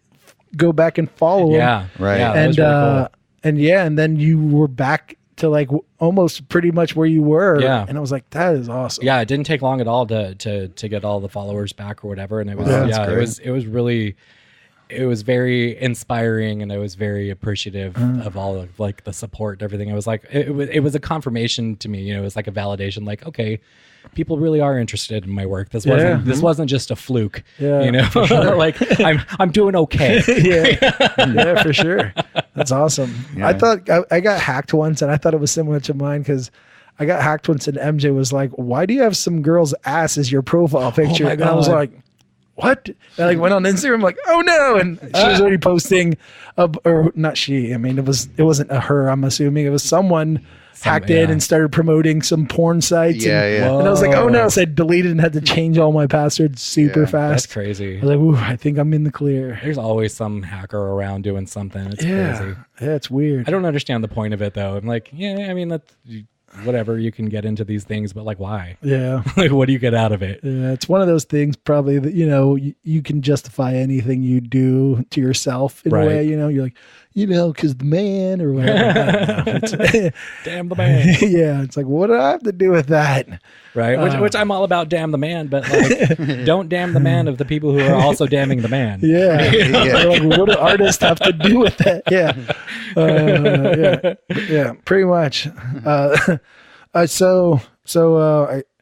Go back and follow him. Yeah. Right. Yeah, that was really cool. And then you were back to like almost pretty much where you were. Yeah. And I was like, that is awesome. Yeah, it didn't take long at all to get all the followers back or whatever. And it was it was very inspiring, and I was very appreciative of all of like the support and everything. I was like, it was a confirmation to me, it was like a validation, like, okay, people really are interested in my work. This wasn't just a fluke. Yeah, like I'm doing okay. yeah, for sure. That's awesome. Yeah. I thought I got hacked once, and I thought it was similar to mine because I got hacked once, and MJ was like, why do you have some girl's ass as your profile picture? my And I was God. like, what? And I like went on Instagram, like, oh no. And she was already posting or not she. I mean, it wasn't a her, I'm assuming. It was someone hacked in and started promoting some porn sites. And I was like, oh no. So I deleted and had to change all my passwords super fast. That's crazy. I was like, ooh, I think I'm in the clear. There's always some hacker around doing something. It's crazy. Yeah, it's weird. I don't understand the point of it though. I'm like, yeah, I mean, that's whatever, you can get into these things, but like, why? Yeah. Like, what do you get out of it? Yeah, it's one of those things probably that, you can justify anything you do to yourself in a way, you're like, because the man or whatever. Damn the man. Yeah, it's like, what do I have to do with that? Right, which I'm all about damn the man, but like, don't damn the man of the people who are also damning the man. Yeah. Like, what do artists have to do with that? Yeah. Yeah, pretty much. So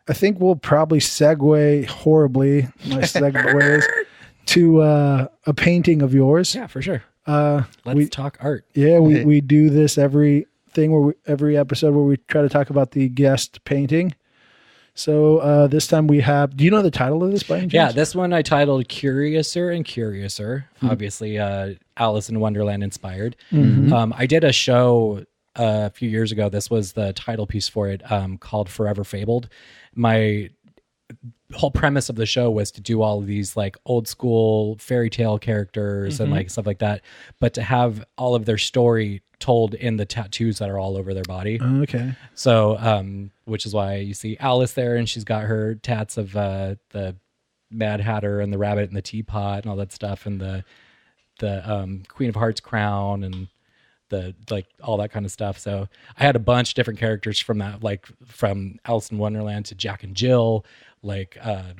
I think we'll probably segue horribly, my segues, to a painting of yours. Yeah, for sure. Let's talk art. Yeah, we do this every episode where we try to talk about the guest painting. So this time we have. Do you know the title of this by any chance? Yeah, this one I titled "Curiouser and Curiouser." Obviously, Alice in Wonderland inspired. I did a show a few years ago. This was the title piece for it, called "Forever Fabled." My whole premise of the show was to do all of these like old school fairy tale characters and like stuff like that, but to have all of their story told in the tattoos that are all over their body. Okay. So, which is why you see Alice there, and she's got her tats of the Mad Hatter and the rabbit and the teapot and all that stuff, and the Queen of Hearts crown and the like all that kind of stuff. So I had a bunch of different characters from that, like from Alice in Wonderland to Jack and Jill. Like, God,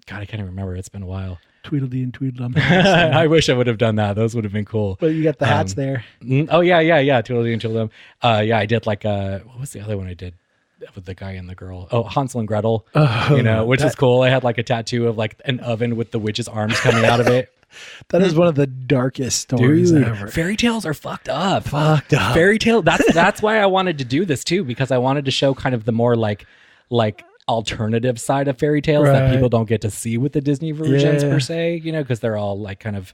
I can't even remember. It's been a while. Tweedledee and Tweedledum. I wish I would have done that. Those would have been cool. But you got the hats there. Oh yeah. Tweedledee and Tweedledum. Yeah, I did like what was the other one I did with the guy and the girl? Oh, Hansel and Gretel. Which is cool. I had like a tattoo of like an oven with the witch's arms coming out of it. That is one of the darkest stories ever. Fairy tales are fucked up. Fairy tale. That's why I wanted to do this too, because I wanted to show kind of the more like alternative side of fairy tales that people don't get to see with the Disney versions per se, because they're all like kind of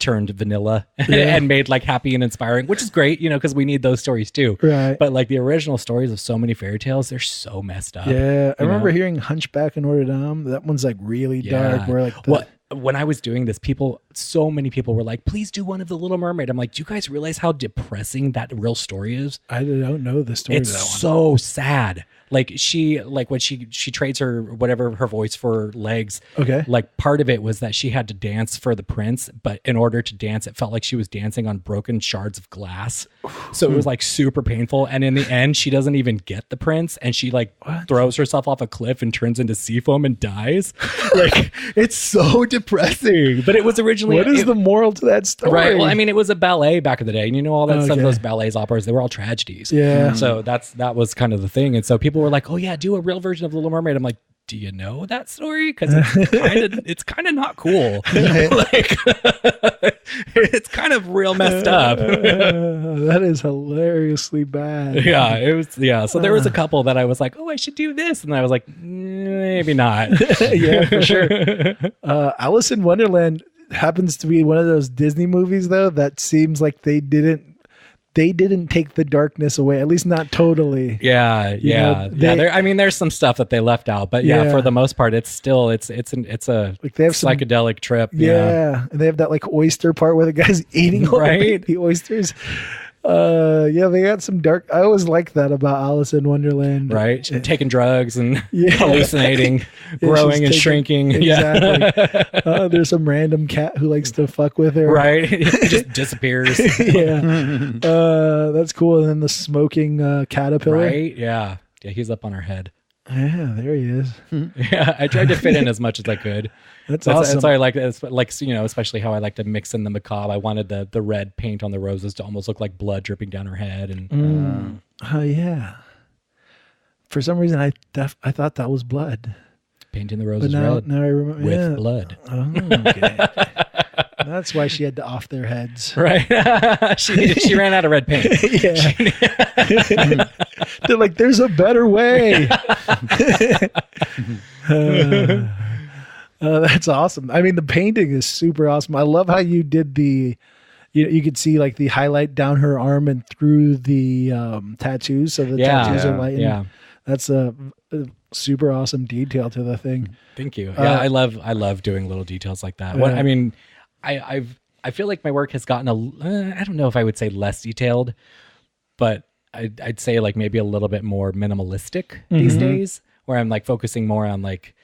turned vanilla and made like happy and inspiring, which is great, because we need those stories too. Right. But like the original stories of so many fairy tales, they're so messed up. Yeah. I remember hearing Hunchback in Notre Dame. That one's like really dark. Where like when I was doing this, people so many people were like, please do one of the Little Mermaid. I'm like, do you guys realize how depressing that real story is? I don't know the story It's of that one. so sad. Like when she trades her voice for legs. Okay. Like part of it was that she had to dance for the prince, but in order to dance, it felt like she was dancing on broken shards of glass. So it was like super painful. And in the end, she doesn't even get the prince, and she like throws herself off a cliff and turns into sea foam and dies. Like it's so depressing. But it was originally what is the moral to that story? Right. Well, I mean, it was a ballet back in the day, and you know all that stuff. Those ballets, operas, they were all tragedies. Yeah. So that was kind of the thing, and so people were like, "Oh yeah, do a real version of Little Mermaid." I'm like, "Do you know that story? Because it's kind of not cool. Like, it's kind of real messed up." That is hilariously bad. Yeah, it was. Yeah, so there was a couple that I was like, "Oh, I should do this," and I was like, "Maybe not." Yeah, for sure. Alice in Wonderland happens to be one of those Disney movies, though, that seems like they didn't take the darkness away, at least not totally. Yeah. I mean, there's some stuff that they left out, but for the most part, it's still it's a like they have psychedelic trip. Yeah, and they have that like oyster part where the guy's eating all the oysters. They got some dark. I always liked that about Alice in Wonderland. Right, taking drugs and hallucinating, growing and shrinking. Exactly. There's some random cat who likes to fuck with her. Right, he just disappears. That's cool. And then the smoking caterpillar. Right. Yeah, he's up on her head. Yeah, there he is. Yeah, I tried to fit in as much as I could. That's awesome. That's why I like especially how I like to mix in the macabre. I wanted the red paint on the roses to almost look like blood dripping down her head. And yeah. For some reason, I thought that was blood. Painting the roses red. Now I remember with blood. Oh, okay. That's why she had to off their heads. Right. she ran out of red paint. Yeah. They're like, there's a better way. That's awesome. I mean, the painting is super awesome. I love how you did you could see like the highlight down her arm and through the tattoos. So the tattoos are light. Yeah. That's a super awesome detail to the thing. Thank you. Yeah, I love doing little details like that. I mean, I feel like my work has gotten I don't know if I would say less detailed, but I'd say like maybe a little bit more minimalistic these days, where I'm like focusing more on like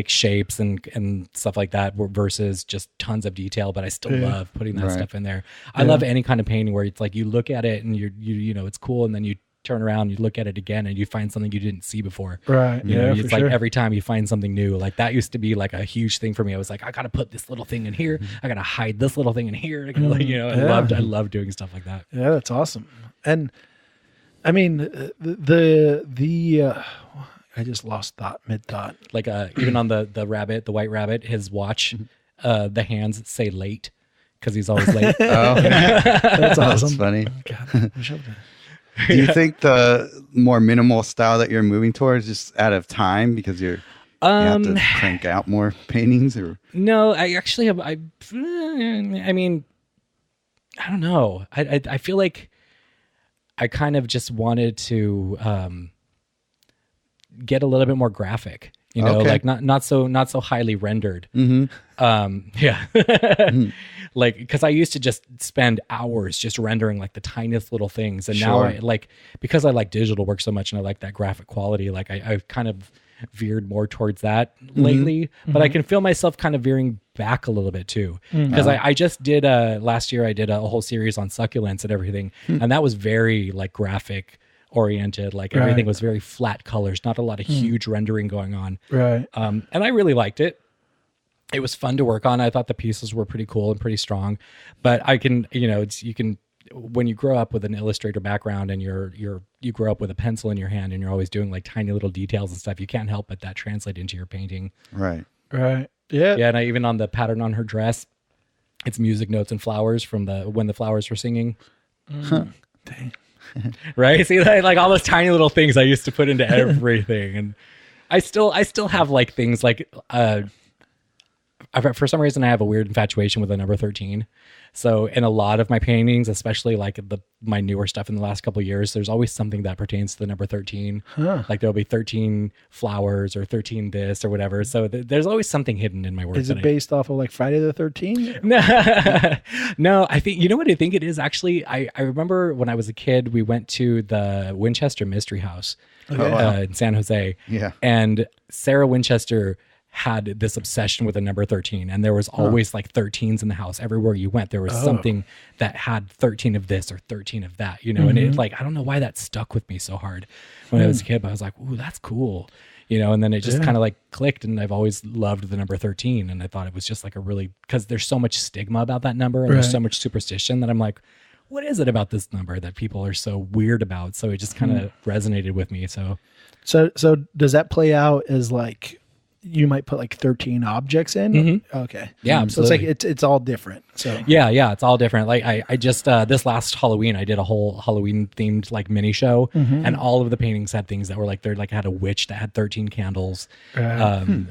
shapes and stuff like that versus just tons of detail. But I still love putting that stuff in there. I love any kind of painting where it's like you look at it and you know it's cool, and then you turn around, you look at it again, and you find something you didn't see before. Right. You know, it's like every time you find something new, like that used to be like a huge thing for me. I was like, I got to put this little thing in here. I got to hide this little thing in here. I loved doing stuff like that. Yeah, that's awesome. And I mean, I just lost mid thought. Like even on the rabbit, the white rabbit, his watch, the hands say late because he's always late. Oh, that's awesome. That's funny. God, Do you think the more minimal style that you're moving towards just out of time because you have to crank out more paintings? Or no, I actually have. I mean, I don't know. I feel like I kind of just wanted to get a little bit more graphic. You know, like not so highly rendered. Like, because I used to just spend hours just rendering like the tiniest little things, and now I like, because I like digital work so much and I like that graphic quality, like I've kind of veered more towards that lately. But I can feel myself kind of veering back a little bit too, because I just did last year I did a whole series on succulents and everything, and that was very like graphic oriented, like everything was very flat colors, not a lot of huge rendering going on. Right. And I really liked it. It was fun to work on. I thought the pieces were pretty cool and pretty strong, but I can, you can, when you grow up with an illustrator background and you grow up with a pencil in your hand and you're always doing like tiny little details and stuff, you can't help but that translate into your painting. Right. Yeah. And even on the pattern on her dress, it's music notes and flowers from when the flowers were singing. Dang. Right. See, like all those tiny little things I used to put into everything. And I still have like things like, for some reason I have a weird infatuation with the number 13. So in a lot of my paintings, especially like my newer stuff in the last couple of years, there's always something that pertains to the number 13. Like there'll be 13 flowers or 13 this or whatever. So there's always something hidden in my work. Is it based off of like Friday the 13th? No, I think, you know what I think it is actually? I remember when I was a kid, we went to the Winchester Mystery House in San Jose. Yeah. And Sarah Winchester had this obsession with the number 13, and there was always like 13s in the house. Everywhere you went, there was something that had 13 of this or 13 of that, you know. And it, like, I don't know why that stuck with me so hard when I was a kid, but I was like, ooh, that's cool, you know. And then it just kind of like clicked, and I've always loved the number 13, and I thought it was just like a really, because there's so much stigma about that number, and there's so much superstition that I'm like, what is it about this number that people are so weird about? So it just kind of resonated with me. So does that play out as like, you might put like 13 objects in? Okay. Yeah, absolutely. So it's like it's all different. So yeah, it's all different. Like I just this last Halloween I did a whole Halloween themed like mini show, and all of the paintings had things that were like, they're like, I had a witch that had 13 candles. There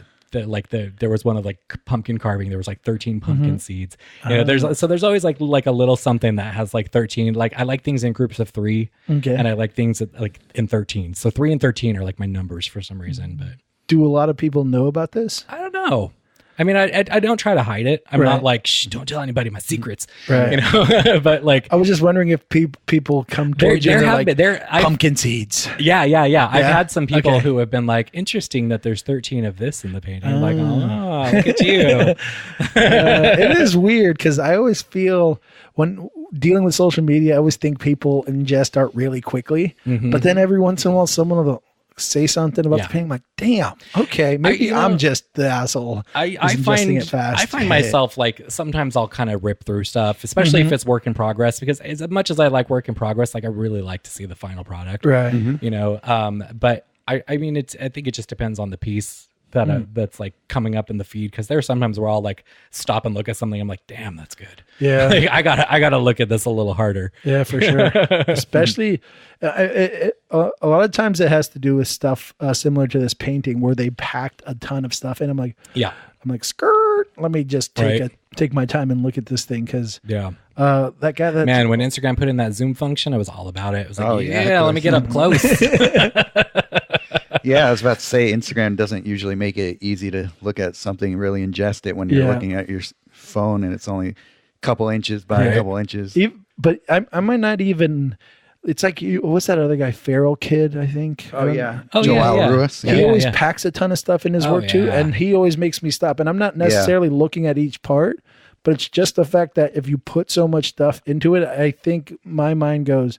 was one of like pumpkin carving. There was like 13 pumpkin seeds. You know, there's always like a little something that has like 13. Like I like things in groups of 3, and I like things that, like in 13. So 3 and 13 are like my numbers for some reason, but. Do a lot of people know about this? I don't know. I mean, I don't try to hide it. I'm not like, shh, don't tell anybody my secrets. You know, but like, I was just wondering if people come towards you and they're like, pumpkin seeds. Yeah. I've had some people who have been like, interesting that there's 13 of this in the painting. I'm like, oh, look at you. It is weird because I always feel when dealing with social media, I always think people ingest art really quickly, but then every once in a while, someone will say something about the painting. I'm like, damn, okay, maybe I'm just the asshole. I find myself like, sometimes I'll kind of rip through stuff, especially if it's work in progress, because as much as I like work in progress, like I really like to see the final product, right? You know, but I mean, I think it just depends on the piece that that's like coming up in the feed, because there's sometimes where I'll like stop and look at something, I'm like, damn, that's good. Yeah, like, I gotta look at this a little harder. Yeah, for sure. Especially a lot of times it has to do with stuff take this painting where they packed a ton of stuff in. I'm like, skirt, let me just take my time and look at this thing, because that guy man, when Instagram put in that zoom function, I was all about it. It was like, let me get up close. Yeah, I was about to say, Instagram doesn't usually make it easy to look at something, really ingest it when you're looking at your phone and it's only a couple inches by a couple inches. But I might not even. It's like, what's that other guy, Feral Kid, I think? Joel Ruiz. He always packs a ton of stuff in his work too, and he always makes me stop. And I'm not necessarily looking at each part, but it's just the fact that if you put so much stuff into it, I think my mind goes,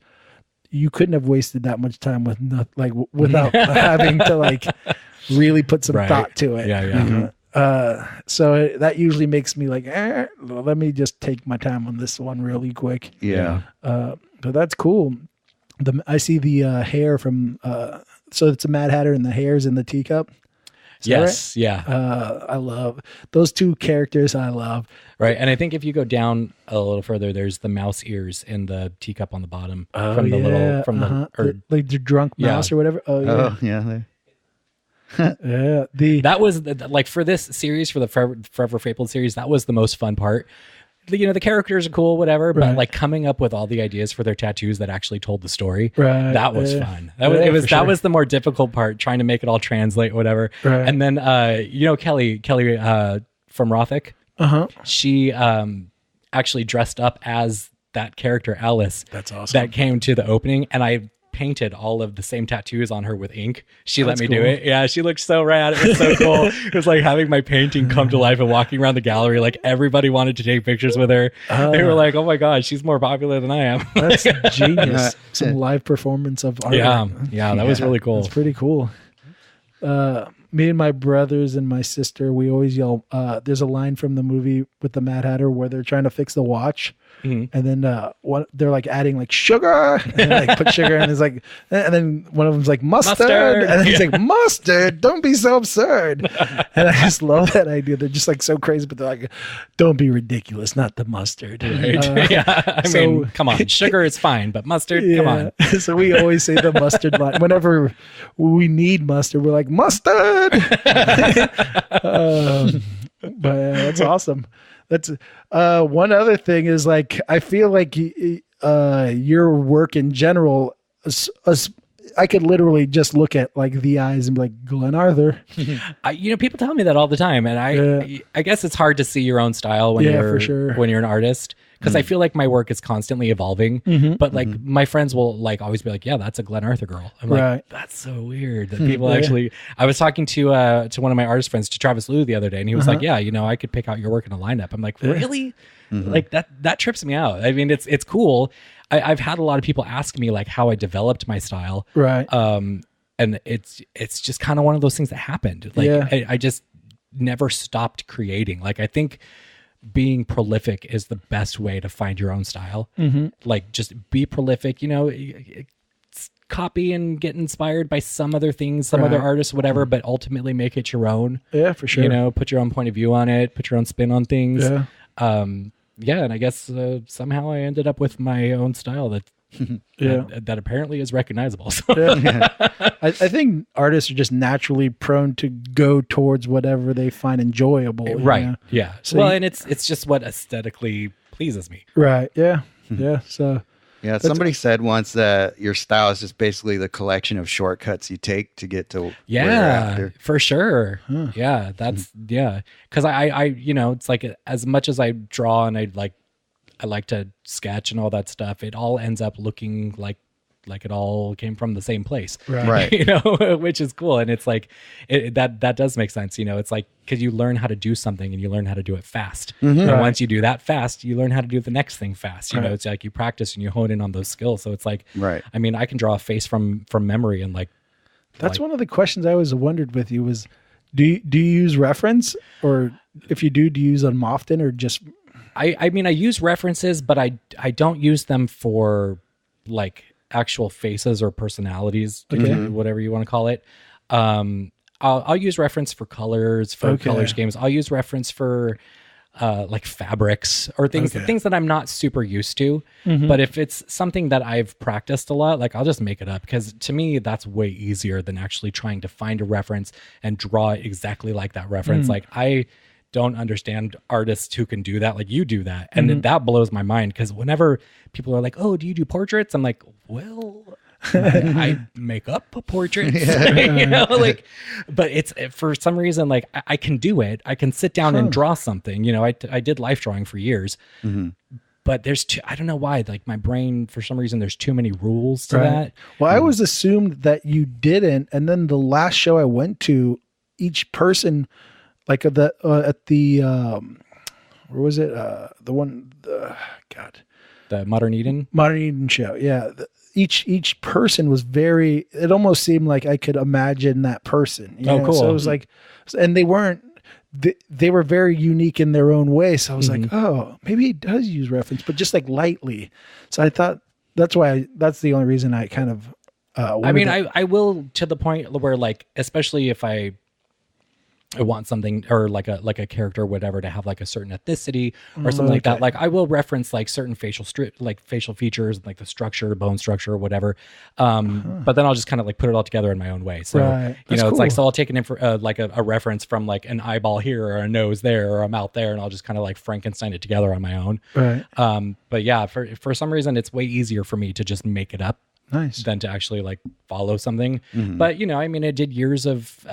you couldn't have wasted that much time without having to like really put some thought to it. So that usually makes me like, let me just take my time on this one really quick. But that's cool. I see the hair from so it's a Mad Hatter and the hair's in the teacup. Yes, right? I love those two characters. I love. Right, and I think if you go down a little further, there's the mouse ears in the teacup on the bottom from the like the drunk mouse or whatever. That was like, for this series, for the Forever Fabled series, that was the most fun part. You know, the characters are cool, whatever, but like coming up with all the ideas for their tattoos that actually told the story, that was fun. That was the more difficult part, trying to make it all translate, whatever. And then you know, Kelly from Rothic, she actually dressed up as that character Alice. That's awesome. That came to the opening, and I painted all of the same tattoos on her with ink. She let me do it. Yeah, she looked so rad. It was so cool. It was like having my painting come to life and walking around the gallery. Like, everybody wanted to take pictures with her. They were like, oh my God, she's more popular than I am. That's genius. Some live performance of art. Yeah, that was really cool. It's pretty cool. Me and my brothers and my sister, we always yell, there's a line from the movie with the Mad Hatter where they're trying to fix the watch. And then they're like adding like sugar, and like put sugar, and it's like, and then one of them's like mustard. And then he's like, mustard, don't be so absurd. And I just love that idea. They're just like so crazy, but they're like, don't be ridiculous, not the mustard. Right. I mean, come on, sugar is fine, but mustard, come on. So we always say the mustard line whenever we need mustard. We're like, mustard. But that's awesome. That's one other thing is like, I feel like your work in general, I could literally just look at like the eyes and be like, Glenn Arthur. People tell me that all the time, and I guess it's hard to see your own style when you're for sure. when you're an artist, because I feel like my work is constantly evolving. But like my friends will like always be like, "Yeah, that's a Glenn Arthur girl." I'm like, "That's so weird that people actually." I was talking to one of my artist friends, to Travis Liu, the other day, and he was like, "Yeah, I could pick out your work in a lineup." I'm like, "Really?" Like that trips me out. I mean, it's cool. I've had a lot of people ask me like how I developed my style, right? And it's just kind of one of those things that happened. Like I just never stopped creating. Like I think being prolific is the best way to find your own style. Like just be prolific. Copy and get inspired by some other things, some other artists, whatever, but ultimately make it your own. Yeah, for sure. Put your own point of view on it. Put your own spin on things. Yeah. And I guess somehow I ended up with my own style that apparently is recognizable. So. I think artists are just naturally prone to go towards whatever they find enjoyable. Right. Yeah. So and it's just what aesthetically pleases me. Right. Yeah. Yeah. So. Yeah, somebody said once that your style is just basically the collection of shortcuts you take to get to where you're after. For sure. Yeah, that's because I it's like as much as I draw and I like to sketch and all that stuff, it all ends up looking like it all came from the same place, right? Which is cool, and it's like that does make sense. It's like because you learn how to do something and you learn how to do it fast, and once you do that fast, you learn how to do the next thing fast. It's like you practice and you hone in on those skills. So it's like, I mean, I can draw a face from memory, and that's one of the questions I always wondered with you was, do you use reference, or if you do you use them often, or just? I mean, I use references, but I don't use them for like actual faces or personalities, whatever you want to call it. I'll use reference for colors, for color schemes. I'll use reference for like fabrics or things that I'm not super used to. But if it's something that I've practiced a lot, like I'll just make it up, because to me that's way easier than actually trying to find a reference and draw it exactly like that reference. Like I don't understand artists who can do that like you do that, and that blows my mind, because whenever people are like, "Oh, do you do portraits?" I'm like, well, I make up portraits, but it's for some reason like I can do it. I can sit down and draw something. I did life drawing for years, but there's I don't know why, like my brain, for some reason, there's too many rules to that. Well, I always assumed that you didn't, and then the last show I went to, each person, like at the where was it? The Modern Eden show. Yeah. Each person was very, it almost seemed like I could imagine that person. Cool. So it was like, and they were very unique in their own way. So I was like, oh, maybe he does use reference, but just like lightly. So I thought that's the only reason I kind of, I will, to the point where, like, especially if I want something, or like a character or whatever, to have like a certain ethnicity or something like that. Like I will reference like certain facial features, like the structure, bone structure or whatever. But then I'll just kind of like put it all together in my own way. So, it's cool. like, so I'll take like a reference from like an eyeball here or a nose there or a mouth there, and I'll just kind of like Frankenstein it together on my own. Right. But yeah, for some reason it's way easier for me to just make it up. Nice. Than to actually like follow something. But I mean, I did years of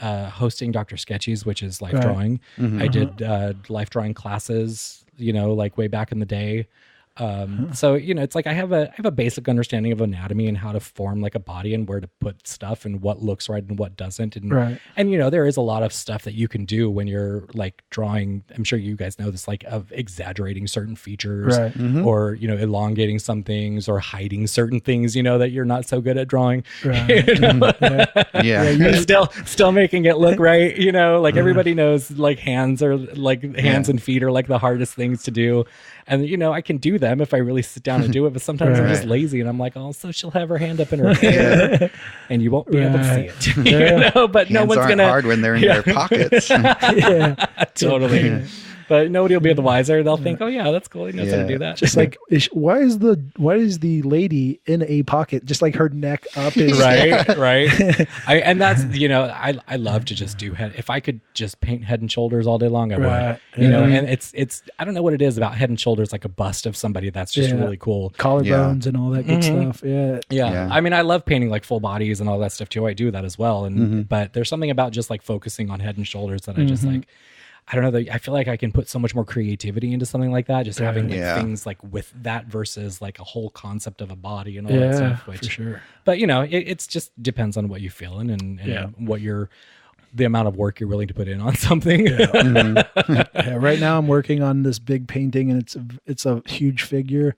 hosting Dr. Sketchy's, which is life drawing. I did life drawing classes, like way back in the day. So it's like I have a basic understanding of anatomy and how to form like a body and where to put stuff and what looks right and what doesn't, and there is a lot of stuff that you can do when you're like drawing. I'm sure you guys know this, like of exaggerating certain features, or elongating some things, or hiding certain things that you're not so good at drawing. Still making it look right. Like everybody knows like hands and feet are like the hardest things to do. And, I can do them if I really sit down and do it, but sometimes I'm just lazy, and I'm like, oh, so she'll have her hand up in her hair and you won't be able to see it, but hands no one's aren't going to. hard when they're in their pockets. Totally. But nobody will be the wiser. They'll think, oh yeah, that's cool. He knows how to do that. Just like, why is the lady in a pocket? Just like her neck up is right. And that's, I love to just do head. If I could just paint Head and Shoulders all day long, I would. You know, and it's I don't know what it is about Head and Shoulders, like a bust of somebody that's just really cool. Collarbones and all that good stuff. Yeah. I mean, I love painting like full bodies and all that stuff too. I do that as well. And but there's something about just like focusing on Head and Shoulders that I just like. I don't know. I feel like I can put so much more creativity into something like that. Just having like things like with that versus like a whole concept of a body and all that stuff. Which, for sure. But it's just depends on what you're feeling and what the amount of work you're willing to put in on something. Right now I'm working on this big painting, and it's a huge figure.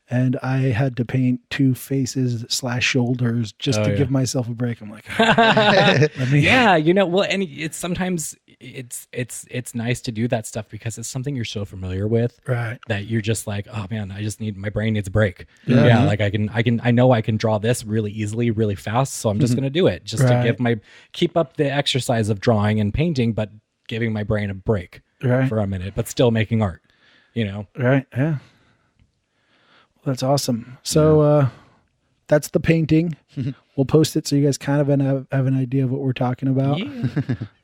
And I had to paint 2 faces / shoulders just to give myself a break. I'm like, let me. Well, and it's sometimes it's nice to do that stuff because it's something you're so familiar with, right? That you're just like, oh man, my brain needs a break. Like I know I can draw this really easily, really fast, so I'm just gonna do it just to keep up the exercise of drawing and painting, but giving my brain a break for a minute, but still making art. Right? Yeah. That's awesome. So that's the painting. We'll post it so you guys kind of have an idea of what we're talking about.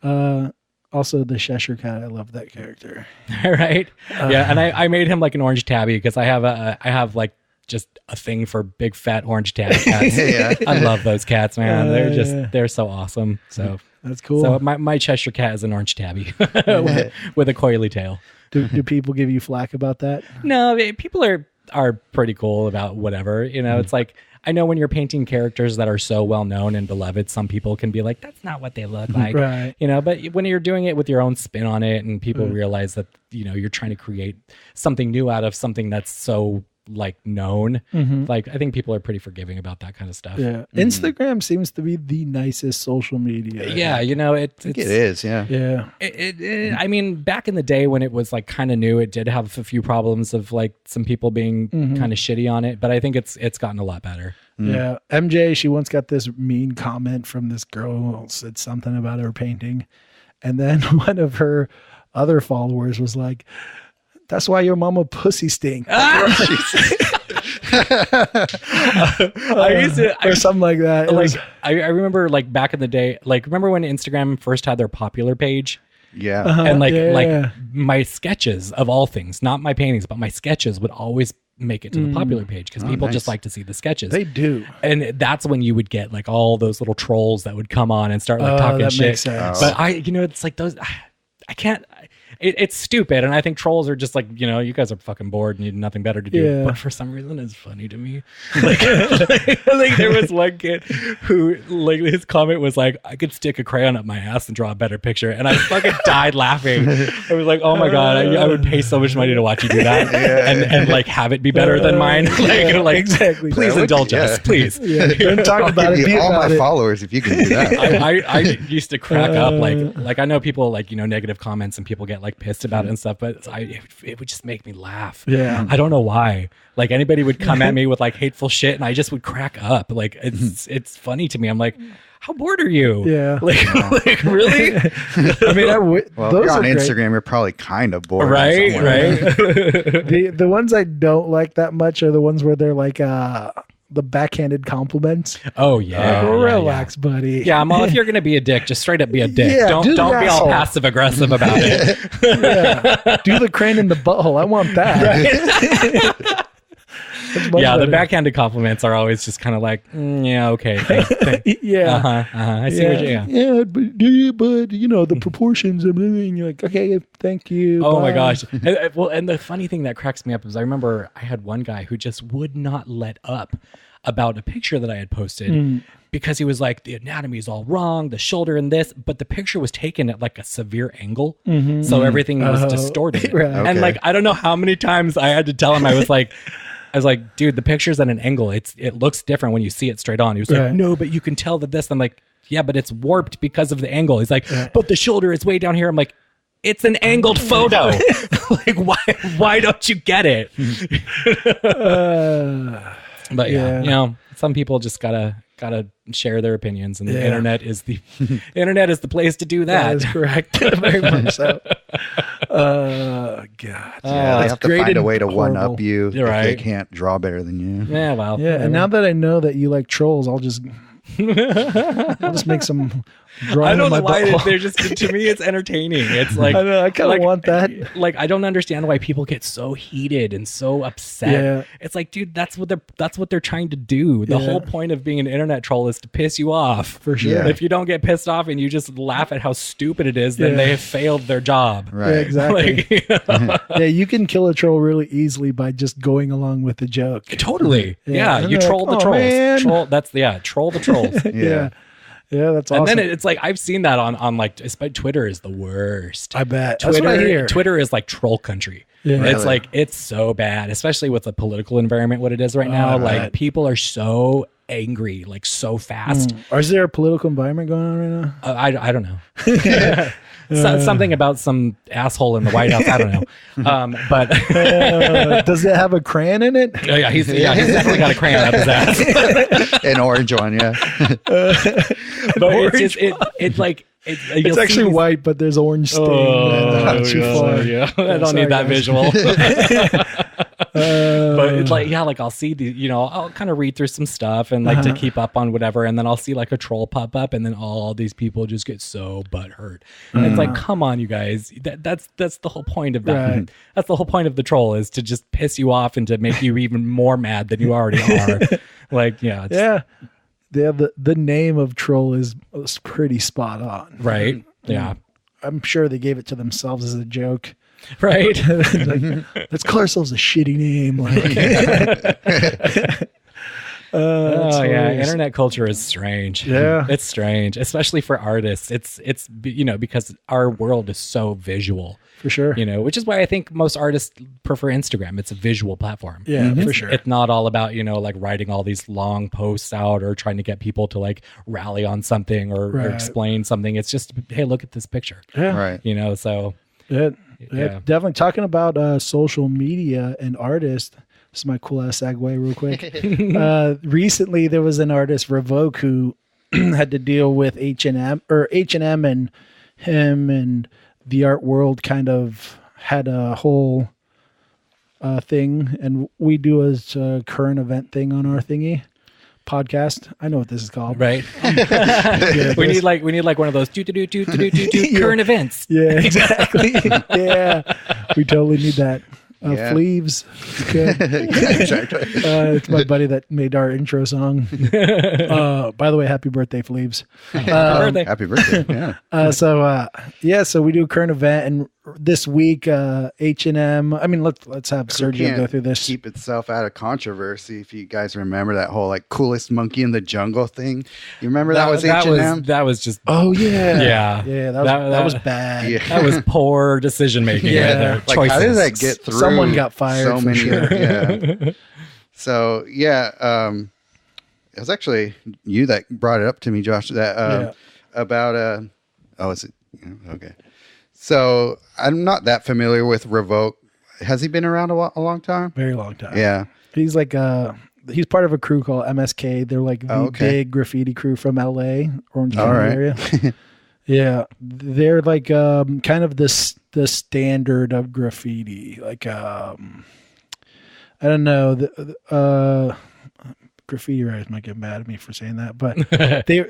Yeah. Also, the Cheshire Cat. I love that character. Right. And I made him like an orange tabby because I have like just a thing for big fat orange tabby cats. I love those cats, man. They're so awesome. So that's cool. So my Cheshire Cat is an orange tabby with a coily tail. Do people give you flack about that? No, people are pretty cool about whatever. It's like, I know when you're painting characters that are so well known and beloved, some people can be like, that's not what they look like. Right. But when you're doing it with your own spin on it and people realize that, you're trying to create something new out of something that's so like known, like I think people are pretty forgiving about that kind of stuff. Instagram seems to be the nicest social media. It is. I mean, back in the day when it was like kind of new, it did have a few problems of like some people being kind of shitty on it, but I think it's gotten a lot better. Yeah. MJ, she once got this mean comment from this girl who said something about her painting, and then one of her other followers was like, that's why your mama pussy stink. I used to, or something like that. I remember like back in the day, like remember when Instagram first had their popular page? Yeah. And my sketches of all things, not my paintings, but my sketches would always make it to the popular page because people just like to see the sketches. They do. And that's when you would get like all those little trolls that would come on and start like talking shit. Makes sense. But it's like those, I can't. It's stupid, and I think trolls are just like, you guys are fucking bored and you have nothing better to do. Yeah. But for some reason, it's funny to me. Like there was one kid who, like, his comment was like, "I could stick a crayon up my ass and draw a better picture," and I fucking died laughing. I was like, "Oh my god, I would pay so much money to watch you do that, and like have it be better than mine." like exactly. Please indulge us, please. Don't talk about it. Be all my followers if you can do that. I used to crack up like I know people like negative comments and people get like pissed about it and stuff, but it would just make me laugh. I don't know why. Like anybody would come at me with like hateful shit and I just would crack up. Like it's funny to me. I'm like, how bored are you? Like really? I mean, well, if you're on Instagram, you're probably kind of bored, right? The ones I don't like that much are the ones where they're like the backhanded compliments. Oh yeah, relax, buddy. Yeah, well, if you're gonna be a dick, just straight up be a dick. Don't be all passive aggressive about it. Do the crane in the butthole. I want that. Right? The backhanded compliments are always just kind of like, yeah, okay, thanks. I see what you're. But the proportions of and you're like, okay, thank you. Oh my gosh. And the funny thing that cracks me up is I remember I had one guy who just would not let up about a picture that I had posted because he was like, the anatomy is all wrong, the shoulder and this, but the picture was taken at like a severe angle, so everything was distorted. Right. And like I don't know how many times I had to tell him. I was like, dude, the picture's at an angle. It looks different when you see it straight on. He was like, no, but you can tell that this. I'm like, yeah, but it's warped because of the angle. He's like, but the shoulder is way down here. I'm like, it's an angled photo. Like, why don't you get it? But some people just gotta share their opinions, and the internet is the place to do that. That is correct. Very much so. God. Yeah, they have to find a way to one up you if right. they can't draw better than you. Yeah, well. Yeah, and now that I know that you like trolls, I'll just make some drawing. I don't know my why butthole. they're just, to me, it's entertaining. It's like, I know, I kind of want that. Like, I don't understand why people get so heated and so upset. Yeah. It's like, dude, that's what they're trying to do. The whole point of being an internet troll is to piss you off. For sure. Yeah. If you don't get pissed off and you just laugh at how stupid it is, then they have failed their job. Right. Yeah, exactly. Like, Yeah, you can kill a troll really easily by just going along with the joke. totally. Yeah. Yeah. And You they're troll like, the "Oh, trolls. man." Troll the trolls. Yeah. Yeah, that's awesome. And then it's like, I've seen that on like, Twitter is the worst. I bet. That's what I hear. Twitter is like troll country. Yeah. It's Really? like, it's so bad, especially with the political environment, what it is right now. I Like bet. people are so angry, like so fast. Or is there a political environment going on right now? I don't know. Something about some asshole in the White House. I don't know. But Does it have a crayon in it? yeah, he's definitely got a crayon up his ass. An orange one, yeah. But it's just, it's like, It's actually white, but there's orange stain. Not too far. Yeah. I don't Sorry, need that guys. visual. But it's like, yeah, like I'll see the, I'll kind of read through some stuff and like to keep up on whatever. And then I'll see like a troll pop up and then all these people just get so butthurt. And it's like, come on, you guys. That's the whole point of that. Right. That's the whole point of the troll, is to just piss you off and to make you even more mad than you already are. Like, yeah. Yeah. The name of troll is pretty spot on. Right. Yeah. I'm sure they gave it to themselves as a joke. Right. Like, let's call ourselves a shitty name. Like, Oh yeah, hilarious. internet culture is strange. Yeah. It's strange, especially for artists. It's because our world is so visual, For sure. which is why I think most artists prefer Instagram. It's a visual platform. Yeah, for It's- sure. It's not all about, like writing all these long posts out or trying to get people to like rally on something or Right. explain something. It's just, hey, look at this picture. Yeah. Right. So Yeah. Yeah. Definitely talking about social media and artists. This is my cool ass segue real quick. Recently there was an artist, Revoke, who had to deal with H&M and him and the art world kind of had a whole thing, and we do a current event thing on our thingy podcast. I know what this is called. right. we need like one of those current events. Yeah, exactly. Yeah, we totally need that. Yeah. Fleaves. Okay. Exactly. It's my buddy that made our intro song. By the way, happy birthday, Fleaves. Birthday. Happy birthday. Yeah. So we do a current event, and this week, H&M. I mean, let's have Sergio go through this. Keep itself out of controversy. If you guys remember that whole like coolest monkey in the jungle thing, you remember that was H&M. That was just Oh yeah, Yeah. That was bad. Yeah. that was poor decision making. Yeah. Right there. Like, Choices. how did that get through? Someone got fired So for many. sure. Yeah. So yeah, it was actually you that brought it up to me, Josh. That about is it? Okay. So I'm not that familiar with Revoke. Has he been around a long time? Very long time. Yeah. He's like he's part of a crew called MSK. They're like the big graffiti crew from LA, Orange County area. Yeah, they're like kind of the standard of graffiti. Like I don't know, graffiti writers might get mad at me for saying that, but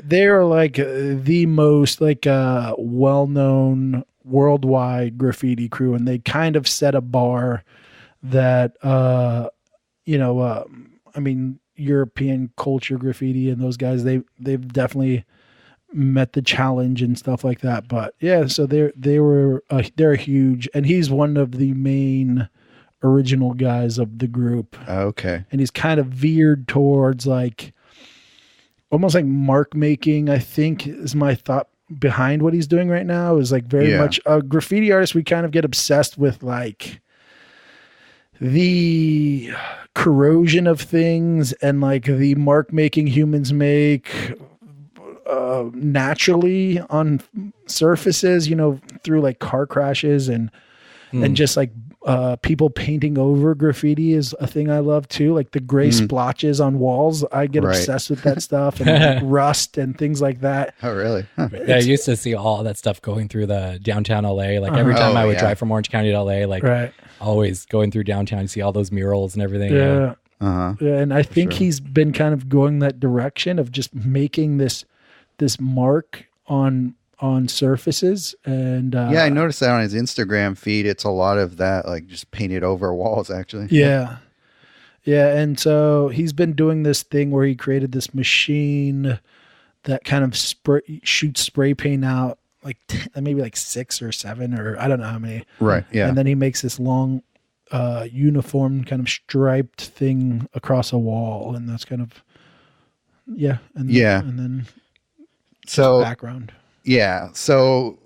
they're like the most like well-known worldwide graffiti crew, and they kind of set a bar that I mean, European culture graffiti and those guys, they've definitely met the challenge and stuff like that. But yeah, so they're huge, and he's one of the main original guys of the group. Okay. And he's kind of veered towards like almost like mark making, I think, is my thought behind what he's doing right now. Is like very much a graffiti artist. We kind of get obsessed with like the corrosion of things and like the mark making humans make naturally on surfaces, through like car crashes and And just like people painting over graffiti is a thing I love too. Like the gray splotches on walls. I get obsessed with that stuff, and like rust and things like that. Oh, really? Huh. Yeah, I used to see all that stuff going through the downtown LA. Like every time I would drive from Orange County to LA, like always going through downtown, you see all those murals and everything. Yeah. Yeah, and I think he's been kind of going that direction of just making this mark on surfaces. And I noticed that on his Instagram feed. It's a lot of that, like just painted over walls, actually. Yeah. And so he's been doing this thing where he created this machine that kind of shoots spray paint out, like maybe like 6 or 7, or I don't know how many. Right. Yeah. And then he makes this long uniform kind of striped thing across a wall, and that's kind of and then background. Yeah. So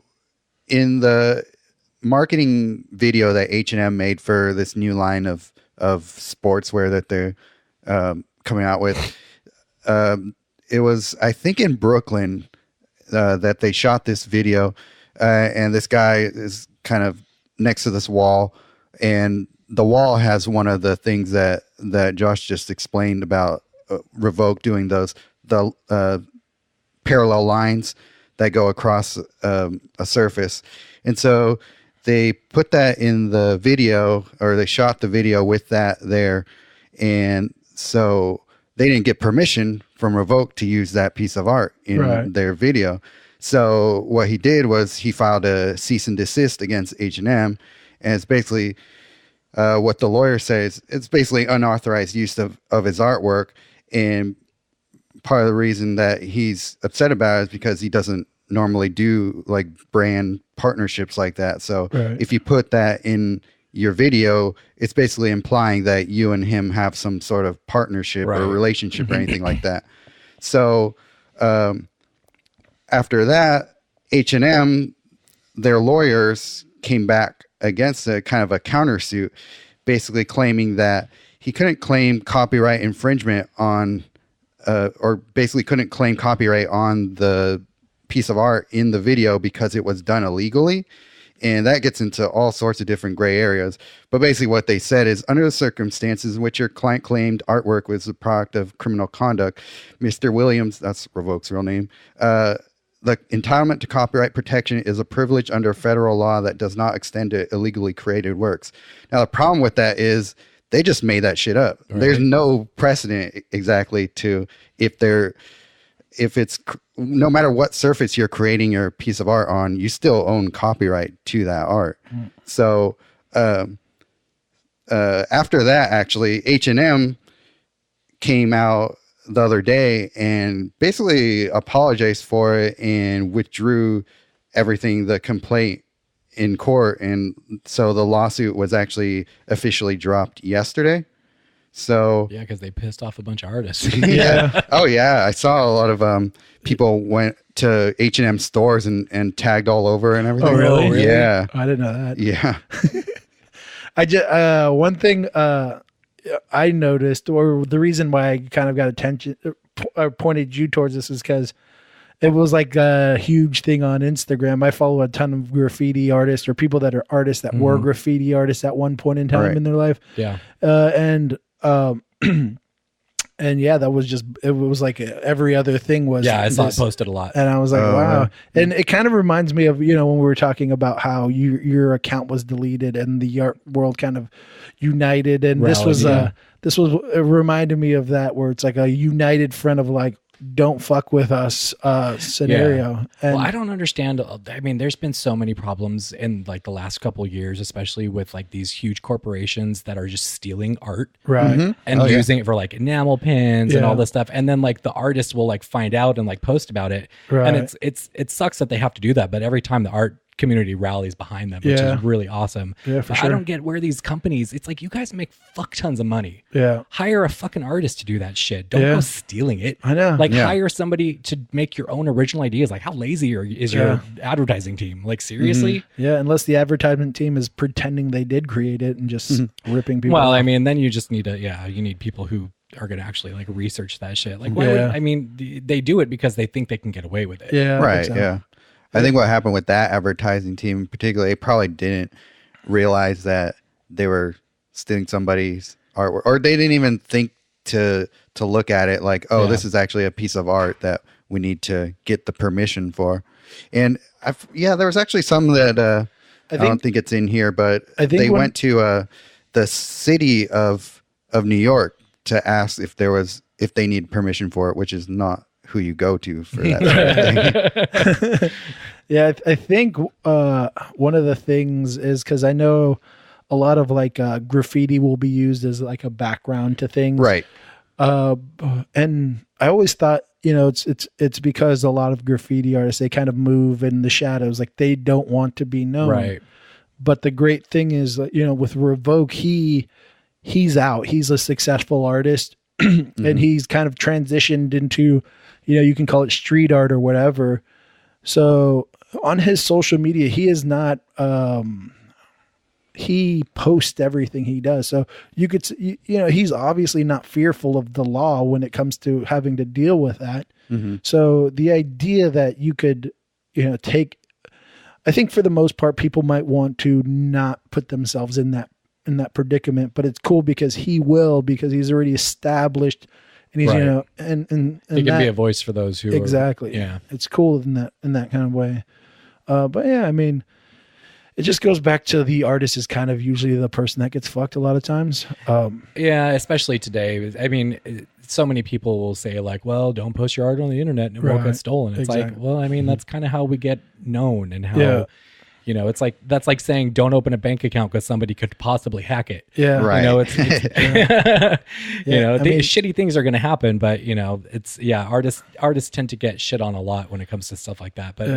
in the marketing video that H&M made for this new line of sportswear that they're coming out with, it was, I think, in Brooklyn that they shot this video, and this guy is kind of next to this wall, and the wall has one of the things that Josh just explained about Revoke doing the parallel lines that go across a surface. And so they put that in the video, or they shot the video with that there. And so they didn't get permission from Revoke to use that piece of art in their video. So what he did was he filed a cease and desist against H&M. And it's basically what the lawyer says. It's basically unauthorized use of his artwork. And part of the reason that he's upset about it is because he doesn't normally do like brand partnerships like that. So if you put that in your video, it's basically implying that you and him have some sort of partnership or relationship or anything like that. So after that, H&M, their lawyers came back against a kind of a countersuit, basically claiming that he couldn't claim copyright infringement on or basically couldn't claim copyright on the piece of art in the video because it was done illegally. And that gets into all sorts of different gray areas. But basically what they said is, under the circumstances in which your client claimed artwork was the product of criminal conduct, Mr. Williams, that's Revoke's real name, the entitlement to copyright protection is a privilege under federal law that does not extend to illegally created works. Now, the problem with that is they just made that shit up. There's no precedent exactly to if it's no matter what surface you're creating your piece of art on, you still own copyright to that art. So after that, actually, H&M came out the other day and basically apologized for it and withdrew the complaint in court. And so the lawsuit was actually officially dropped yesterday. So yeah, because they pissed off a bunch of artists. Oh yeah, I saw a lot of people went to H&M stores and tagged all over and everything. Oh really? Yeah, I didn't know that. Yeah. I just one thing I noticed, or the reason why I kind of got attention or pointed you towards this, is because it was like a huge thing on Instagram. I follow a ton of graffiti artists or people that are artists that were graffiti artists at one point in time in their life. Yeah. And yeah, that was just, it was like every other thing was. Yeah, I saw it posted a lot. And I was like, wow. And it kind of reminds me of, when we were talking about how your account was deleted and the art world kind of united. And it reminded me of that, where it's like a united front of like, don't fuck with us scenario. Yeah. And I don't understand. I mean, there's been so many problems in like the last couple of years, especially with like these huge corporations that are just stealing art and using it for like enamel pins and all this stuff. And then like the artists will like find out and like post about it. And it sucks that they have to do that. But every time the art community rallies behind them, which is really awesome. Yeah, for sure. I don't get where these companies, it's like, you guys make fuck tons of money. Yeah. Hire a fucking artist to do that shit. Don't go stealing it. I know. Like hire somebody to make your own original ideas. Like, how lazy is your advertising team? Like, seriously? Yeah, unless the advertisement team is pretending they did create it and just ripping people off. I mean, then you just need you need people who are going to actually like research that shit. Like, why would, they do it because they think they can get away with it. Yeah. Right. Yeah. I think what happened with that advertising team in particular, they probably didn't realize that they were stealing somebody's artwork, or they didn't even think to look at it like, oh, this is actually a piece of art that we need to get the permission for. And there was actually some that I don't think it's in here, but they went to the city of New York to ask if they need permission for it, which is not who you go to for that sort of thing. Yeah, I think one of the things is because I know a lot of like graffiti will be used as like a background to things, right? And I always thought, it's because a lot of graffiti artists, they kind of move in the shadows, like they don't want to be known, right? But the great thing is, with Revoke, he's out. He's a successful artist, and he's kind of transitioned into, you can call it street art or whatever. So on his social media, he is not, he posts everything he does. So you could, he's obviously not fearful of the law when it comes to having to deal with that. Mm-hmm. So the idea that you could, I think for the most part, people might want to not put themselves in that predicament, but it's cool because he's already established, and he's, right. and he can be a voice for those who exactly. It's cool in that kind of way. But yeah, I mean, it just goes back to the artist is kind of usually the person that gets fucked a lot of times. Yeah, especially today. I mean, so many people will say like, well, don't post your art on the internet and it won't get stolen. It's like, well, I mean, that's kind of how we get known and how, it's like, that's like saying don't open a bank account because somebody could possibly hack it. Yeah. Right. It's shitty things are going to happen, but artists tend to get shit on a lot when it comes to stuff like that. But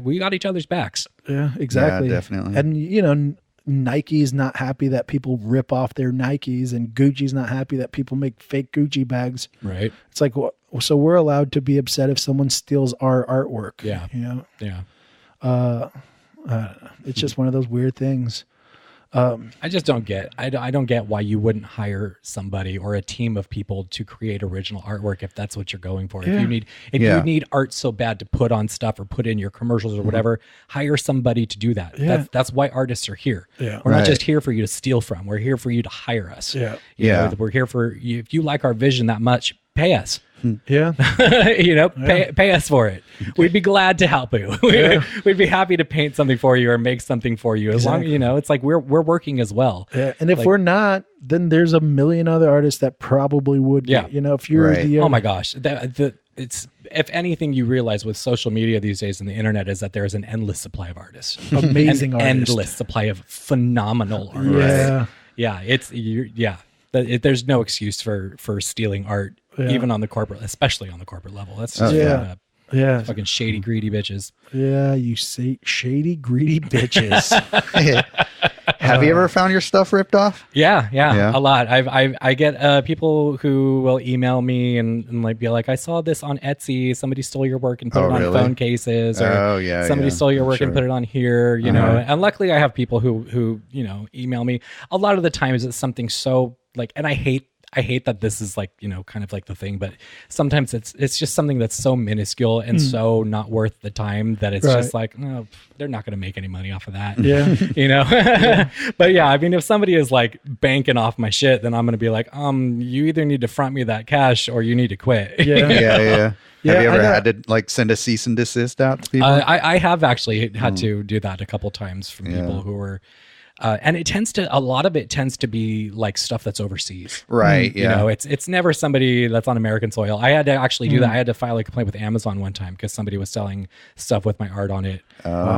we got each other's backs. Yeah, exactly. Yeah, definitely. And Nike's not happy that people rip off their Nikes, and Gucci's not happy that people make fake Gucci bags. Right. It's like, so we're allowed to be upset if someone steals our artwork. Yeah. Yeah. It's just one of those weird things. I just don't get. I don't get why you wouldn't hire somebody or a team of people to create original artwork if that's what you're going for. Yeah. If you need art so bad to put on stuff or put in your commercials or whatever, hire somebody to do that. Yeah. That's why artists are here. Yeah. We're not just here for you to steal from. We're here for you to hire us. Yeah. We're here for you. If you like our vision that much, pay us. Yeah. Pay us for it. We'd be glad to help you. We'd be happy to paint something for you or make something for you. As long, it's like we're working as well. Yeah. And if we're not, then there's a million other artists that probably would be, if you're the oh my gosh. It's if anything you realize with social media these days and the internet is that there is an endless supply of artists. Amazing artists. Endless supply of phenomenal artists. There's no excuse for stealing art. Even on the corporate, especially on the corporate level. That's just fucking shady, greedy bitches. Yeah, you say shady, greedy bitches. Have you ever found your stuff ripped off? Yeah, a lot. I get people who will email me and like be like, I saw this on Etsy. Somebody stole your work and put it on phone cases, or somebody stole your work and put it on here. And luckily I have people who email me. A lot of the times it's something so like, and I hate that this is like, kind of like the thing, but sometimes it's just something that's so minuscule and so not worth the time that it's just like, no, they're not going to make any money off of that. Yeah. But yeah, I mean, if somebody is like banking off my shit, then I'm going to be like, you either need to front me that cash or you need to quit. Yeah. Have you ever had to like send a cease and desist out to people? I have actually had to do that a couple times from people who were, and a lot of it tends to be like stuff that's overseas. Right. Yeah. It's never somebody that's on American soil. I had to actually do that. I had to file a complaint with Amazon one time because somebody was selling stuff with my art on it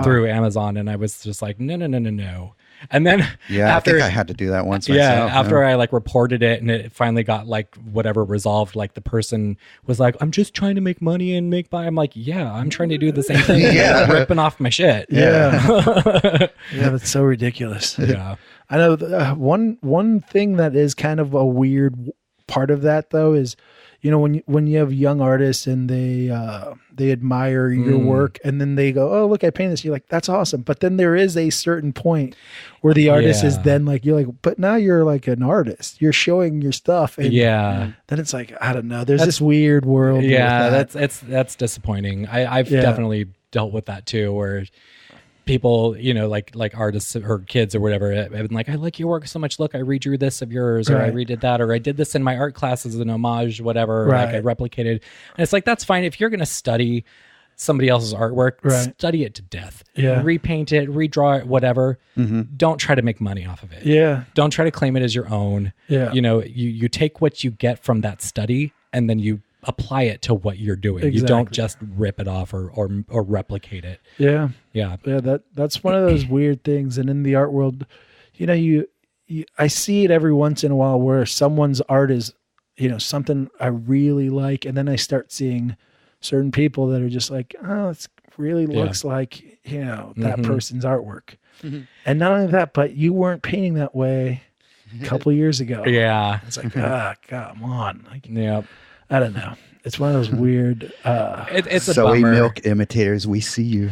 through Amazon. And I was just like, no. And then I think I had to do that once myself. After I like reported it and it finally got like whatever resolved, like the person was like, I'm just trying to make money and make by. I'm like, I'm trying to do the same thing. Ripping off my shit. Yeah, that's so ridiculous. Yeah. I know one thing that is kind of a weird part of that though is, when you have young artists and they admire your work and then they go, oh, look, I painted this. You're like, that's awesome. But then there is a certain point where the artist is then like, you're like, but now you're like an artist. You're showing your stuff. And then it's like, I don't know. There's this weird world. Yeah, that's disappointing. I've definitely dealt with that too, where people, like artists or kids or whatever, have been like, I like your work so much. Look, I redrew this of yours, or I redid that, or I did this in my art class as an homage, whatever. Like I replicated. And it's like, that's fine. If you're going to study somebody else's artwork, study it to death. Yeah. Repaint it, redraw it, whatever. Don't try to make money off of it. Yeah. Don't try to claim it as your own. Yeah. You take what you get from that study and then you apply it to what you're doing. Exactly. You don't just rip it off or replicate it. Yeah. Yeah. Yeah. That's one of those weird things. And in the art world, I see it every once in a while where someone's art is, something I really like. And then I start seeing certain people that are just like, oh, it really looks like, that person's artwork. And not only that, but you weren't painting that way a couple years ago. Yeah. It's like, come on. I don't know. It's one of those weird. It's a soy bummer. Milk imitators. We see you.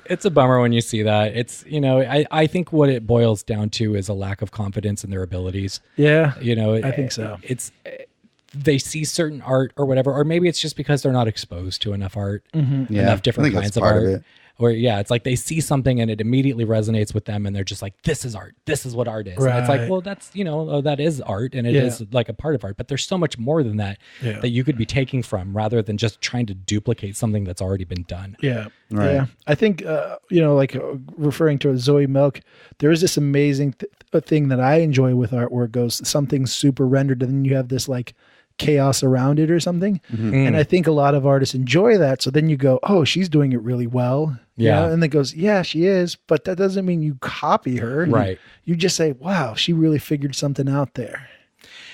It's a bummer when you see that. It's I think what it boils down to is a lack of confidence in their abilities. Yeah, I think so. They see certain art or whatever, or maybe it's just because they're not exposed to enough art, enough different kinds of art. Or it's like they see something and it immediately resonates with them and they're just like, this is art. This is what art is. Right. And it's like, well, that's, that is art and it is like a part of art, but there's so much more than that that you could be taking from rather than just trying to duplicate something that's already been done. Yeah. Right. Yeah. I think, referring to Zoe Milk, there is this amazing thing that I enjoy with art where it goes, something's super rendered and then you have this like chaos around it or something. And I think a lot of artists enjoy that. So then you go, oh, she's doing it really well. Yeah. And it goes, yeah, she is. But that doesn't mean you copy her. Right. You just say, wow, she really figured something out there.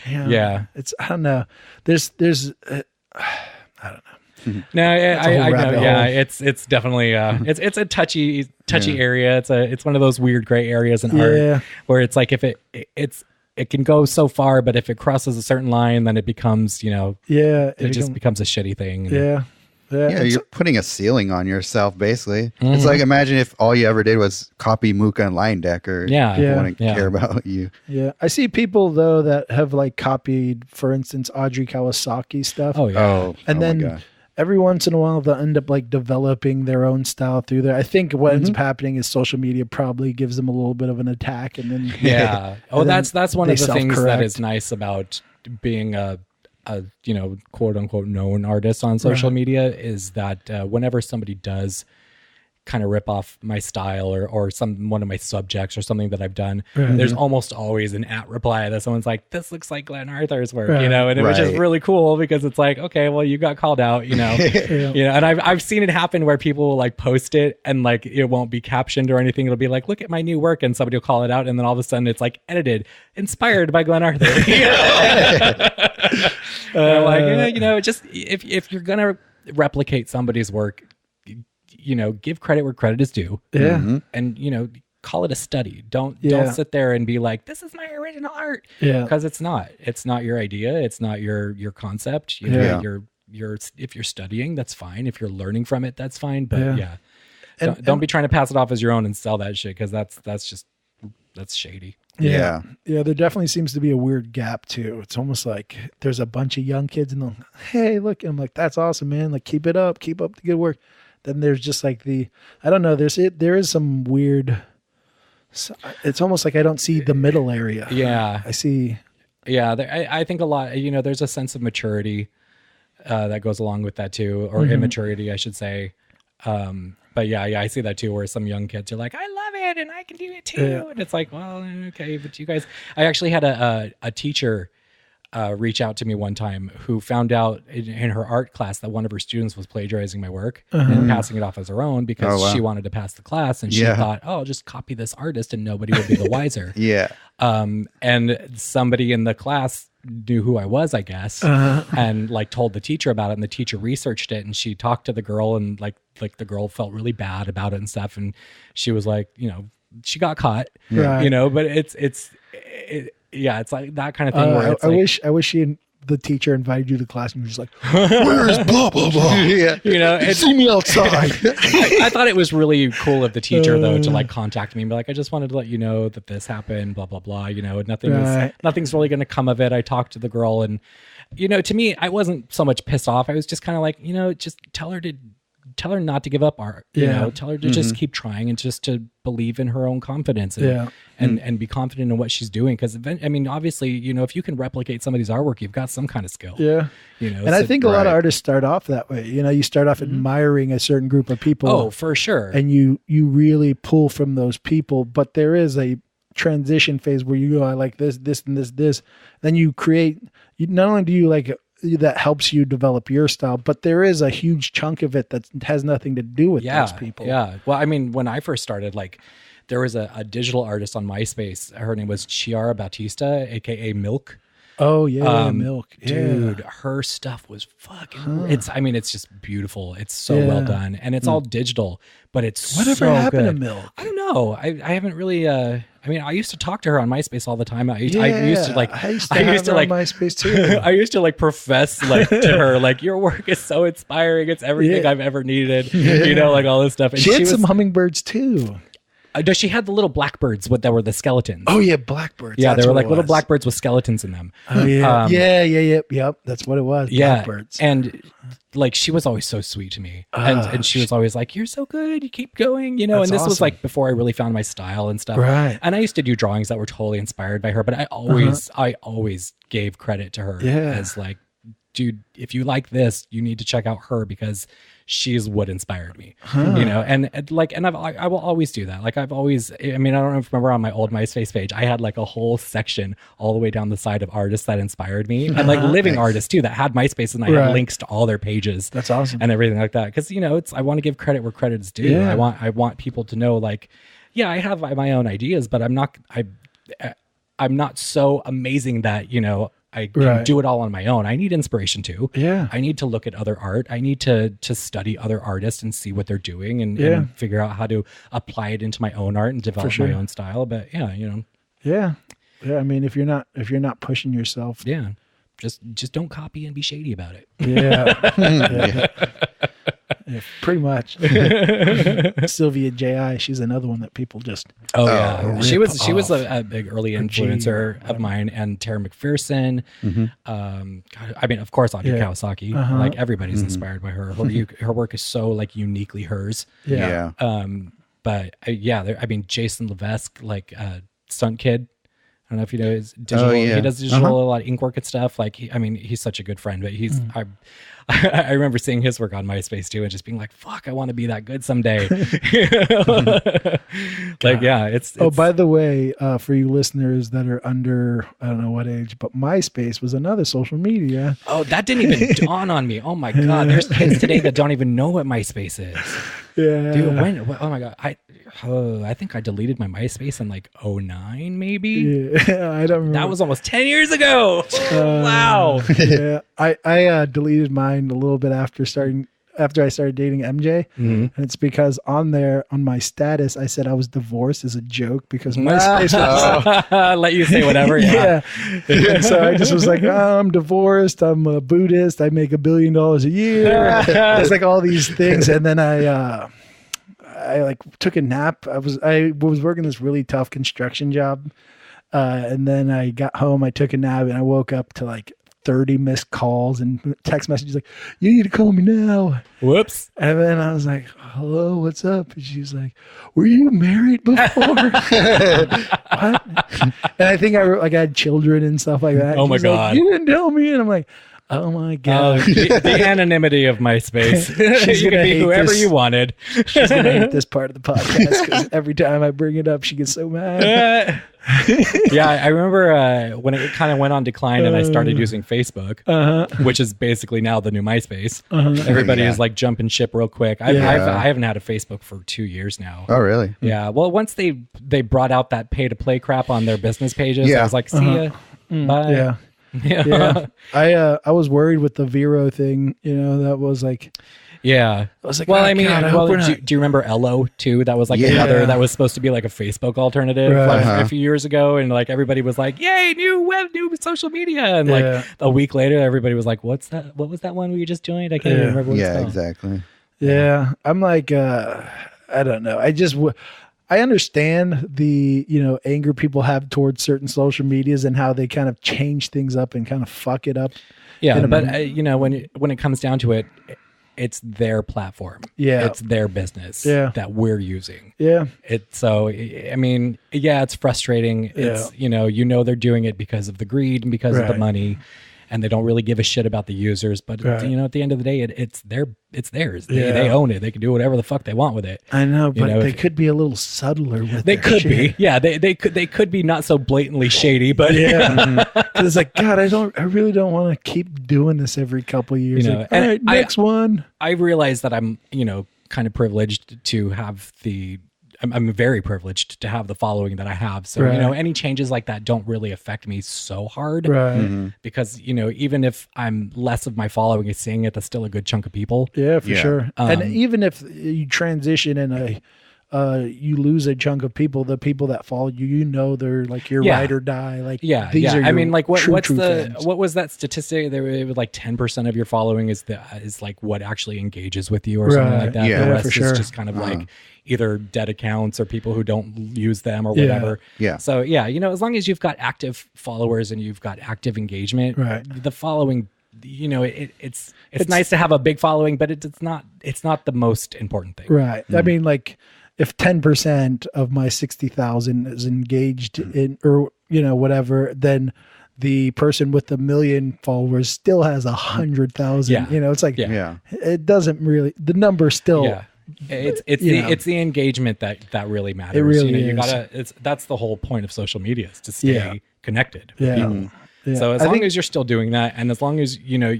Yeah. It's, I don't know. There's, I don't know. No, I know. Yeah, it's definitely it's a touchy area. It's one of those weird gray areas in art where it's like if it can go so far, but if it crosses a certain line, then it becomes, it just becomes a shitty thing. Yeah, you're putting a ceiling on yourself, basically. It's like, imagine if all you ever did was copy Muka and Leyendecker. People want to care about you. Yeah, I see people, though, that have, like, copied, for instance, Audrey Kawasaki stuff. Oh, yeah. And then every once in a while, they'll end up, like, developing their own style through there. I think what ends up happening is social media probably gives them a little bit of an attack. And then that's one of the things that is nice about being a quote unquote known artist on social media is that whenever somebody does kind of rip off my style or one of my subjects or something that I've done, there's almost always an @ reply that someone's like, this looks like Glenn Arthur's work, and it was just really cool because it's like, okay, well, you got called out, and I've seen it happen where people will like post it and like it won't be captioned or anything. It'll be like, look at my new work, and somebody will call it out, and then all of a sudden it's like edited, inspired by Glenn Arthur. Just if you're gonna replicate somebody's work, give credit where credit is due. Yeah. And, call it a study. Don't sit there and be like, this is my original art. Yeah. Because it's not your idea. It's not your concept. You're if you're studying, that's fine. If you're learning from it, that's fine. But don't be trying to pass it off as your own and sell that shit. Cause that's shady. Yeah. There definitely seems to be a weird gap too. It's almost like there's a bunch of young kids and they'll, hey, look, and I'm like, that's awesome, man. Like, keep it up the good work. Then there's just like I don't know. There is some weird. It's almost like I don't see the middle area. Yeah, I see. Yeah, I think a lot. There's a sense of maturity that goes along with that too, or immaturity, I should say. But yeah, I see that too, where some young kids are like, I love it and I can do it too, and it's like, well, okay, but you guys. I actually had a teacher reach out to me one time who found out in her art class that one of her students was plagiarizing my work and passing it off as her own because she wanted to pass the class, and she thought, oh, I'll just copy this artist and nobody would be the wiser. And somebody in the class knew who I was, I guess, and like told the teacher about it, and the teacher researched it, and she talked to the girl, and like the girl felt really bad about it and stuff, and she was like, she got caught, but it's like that kind of thing. Where I wish the teacher invited you to class and you're just like, where's blah, blah, blah. See me outside. I thought it was really cool of the teacher though, to like contact me and be like, I just wanted to let you know that this happened, blah, blah, blah. Nothing's really going to come of it. I talked to the girl and, to me, I wasn't so much pissed off. I was just kind of like, just tell her to tell her not to give up art. You know, tell her to just keep trying and just to believe in her own confidence and be confident in what she's doing. Because I mean, obviously, you know, if you can replicate somebody's artwork, you've got some kind of skill. Yeah. You know, and I think a lot of artists start off that way. You know, you start off admiring a certain group of people. Oh, for sure. And you really pull from those people. But there is a transition phase where you go, I like this, and this. Then you create, not only do you like that helps you develop your style, but there is a huge chunk of it that has nothing to do with those people. Yeah. Well, I mean, when I first started, like there was a digital artist on MySpace. Her name was Chiara Bautista, aka Milk. Oh yeah, Milk. Dude, her stuff was fucking it's just beautiful. It's so well done. And it's all digital, but it's whatever so happened good. to Milk? I don't know. I haven't really I mean, I used to talk to her on MySpace all the time. I used to like MySpace too. I used to like profess like to her like, your work is so inspiring. It's everything I've ever needed. You know, like all this stuff. And she had some hummingbirds too. She had the little blackbirds that were the skeletons. Oh yeah, blackbirds. Yeah, they were like little blackbirds with skeletons in them. Oh yeah, yep. That's what it was. Yeah, blackbirds. And like she was always so sweet to me, and she was always like, "You're so good. You keep going." You know, and this was like before I really found my style and stuff. Right. And I used to do drawings that were totally inspired by her, but I always gave credit to her as like, dude, if you like this, you need to check out her because she's what inspired me, you know? And I will always do that. Like I've always, I mean, I don't remember on my old MySpace page, I had like a whole section all the way down the side of artists that inspired me and like living artists too, that had MySpace and I had links to all their pages. That's awesome. And everything like that. Cause you know, I want to give credit where credit is due. Yeah. I want people to know like, yeah, I have my own ideas, but I'm not so amazing that, you know, I can do it all on my own. I need inspiration too. Yeah. I need to look at other art. I need to study other artists and see what they're doing and figure out how to apply it into my own art and develop my own style. But yeah, you know. Yeah. Yeah. I mean, if you're not pushing yourself. Yeah. Just don't copy and be shady about it. Yeah. Yeah, pretty much. Sylvia J.I., she's another one that people just she was a big early influencer of mine, and Tara McPherson. I mean, of course, Audrey Kawasaki. Like everybody's inspired by her. Her work is so like uniquely hers. But I mean, Jason Levesque, like Stunt Kid. I don't know if you know his digital. He does digital, a lot of ink work and stuff. Like, he's such a good friend. But I remember seeing his work on MySpace too, and just being like, "Fuck, I want to be that good someday." Like, yeah, it's. Oh, by the way, for you listeners that are under, I don't know what age, but MySpace was another social media. Oh, that didn't even dawn on me. Oh my god, there's kids today that don't even know what MySpace is. Yeah, dude. Oh my god, I think I deleted my MySpace in like 2009, maybe. Yeah, I don't remember. That was almost 10 years ago. Wow. Yeah, I deleted mine a little bit after I started dating MJ, and it's because on my status I said I was divorced as a joke because MySpace was let you say whatever. Yeah. So I just was like, I'm divorced. I'm a Buddhist. I make $1 billion a year. It's like all these things, and then I like took a nap. I was working this really tough construction job, and then I got home. I took a nap, and I woke up to like 30 missed calls and text messages like, "You need to call me now." Whoops. And then I was like, "Hello, what's up?" And she was like, "Were you married before?" What? And I think I had children and stuff like that. Oh my God. Like, "You didn't tell me." And I'm like, oh my God. The anonymity of MySpace. You can be whoever you wanted. She's going to hate this part of the podcast because every time I bring it up, she gets so mad. Yeah, I remember when it kind of went on decline and I started using Facebook, which is basically now the new MySpace. Everybody is like jumping ship real quick. I haven't had a Facebook for 2 years now. Oh, really? Yeah. Well, once they brought out that pay-to-play crap on their business pages, I was like, see ya. Bye. Yeah. I was worried with the Vero thing, that was like, I was like, well, I mean, do you remember Ello too? That was like another, that was supposed to be like a Facebook alternative a few years ago. And like, everybody was like, yay, new social media. And like a week later, everybody was like, what's that? What was that one we just joined? I can't even remember what it's called. Exactly. Yeah. I'm like, I don't know. I understand the, anger people have towards certain social medias and how they kind of change things up and kind of fuck it up. Yeah, but when it comes down to it, it's their platform. Yeah. It's their business that we're using. Yeah. So, I mean, yeah, it's frustrating. It's, you know, they're doing it because of the greed and because of the money, and they don't really give a shit about the users. But, you know, at the end of the day, it's theirs. They own it. They can do whatever the fuck they want with it. I know, but they could be a little subtler with They could shit. be. Yeah, they could be not so blatantly shady, but It's like, God, I really don't want to keep doing this every couple of years. You know, like, all right, next one. I realize that I'm, you know, kind of privileged to have I'm very privileged to have the following that I have. So, you know, any changes like that don't really affect me so hard. Right. Because, you know, even if I'm less of my following is seeing it, that's still a good chunk of people. Yeah, for sure. And even if you transition and you lose a chunk of people, the people that follow you, you know, they're like your ride or die. Like, these are I mean, like what's fans. what was that statistic? There was like 10% of your following is like what actually engages with you or something like that. Yeah, the rest for sure. is just kind of like either dead accounts or people who don't use them or whatever. Yeah. So yeah, you know, as long as you've got active followers and you've got active engagement, the following, you know, it's nice to have a big following, but it's not the most important thing. Right. I mean, like, if 10% of my 60,000 is engaged in, or, you know, whatever, then the person with 1 million followers still has 100,000. Yeah. You know, it's like, it doesn't really, the number still. Yeah. It's the engagement that really matters. It really you know, is. That's the whole point of social media, is to stay connected with people. Yeah. So as long as you're still doing that, and as long as, you know,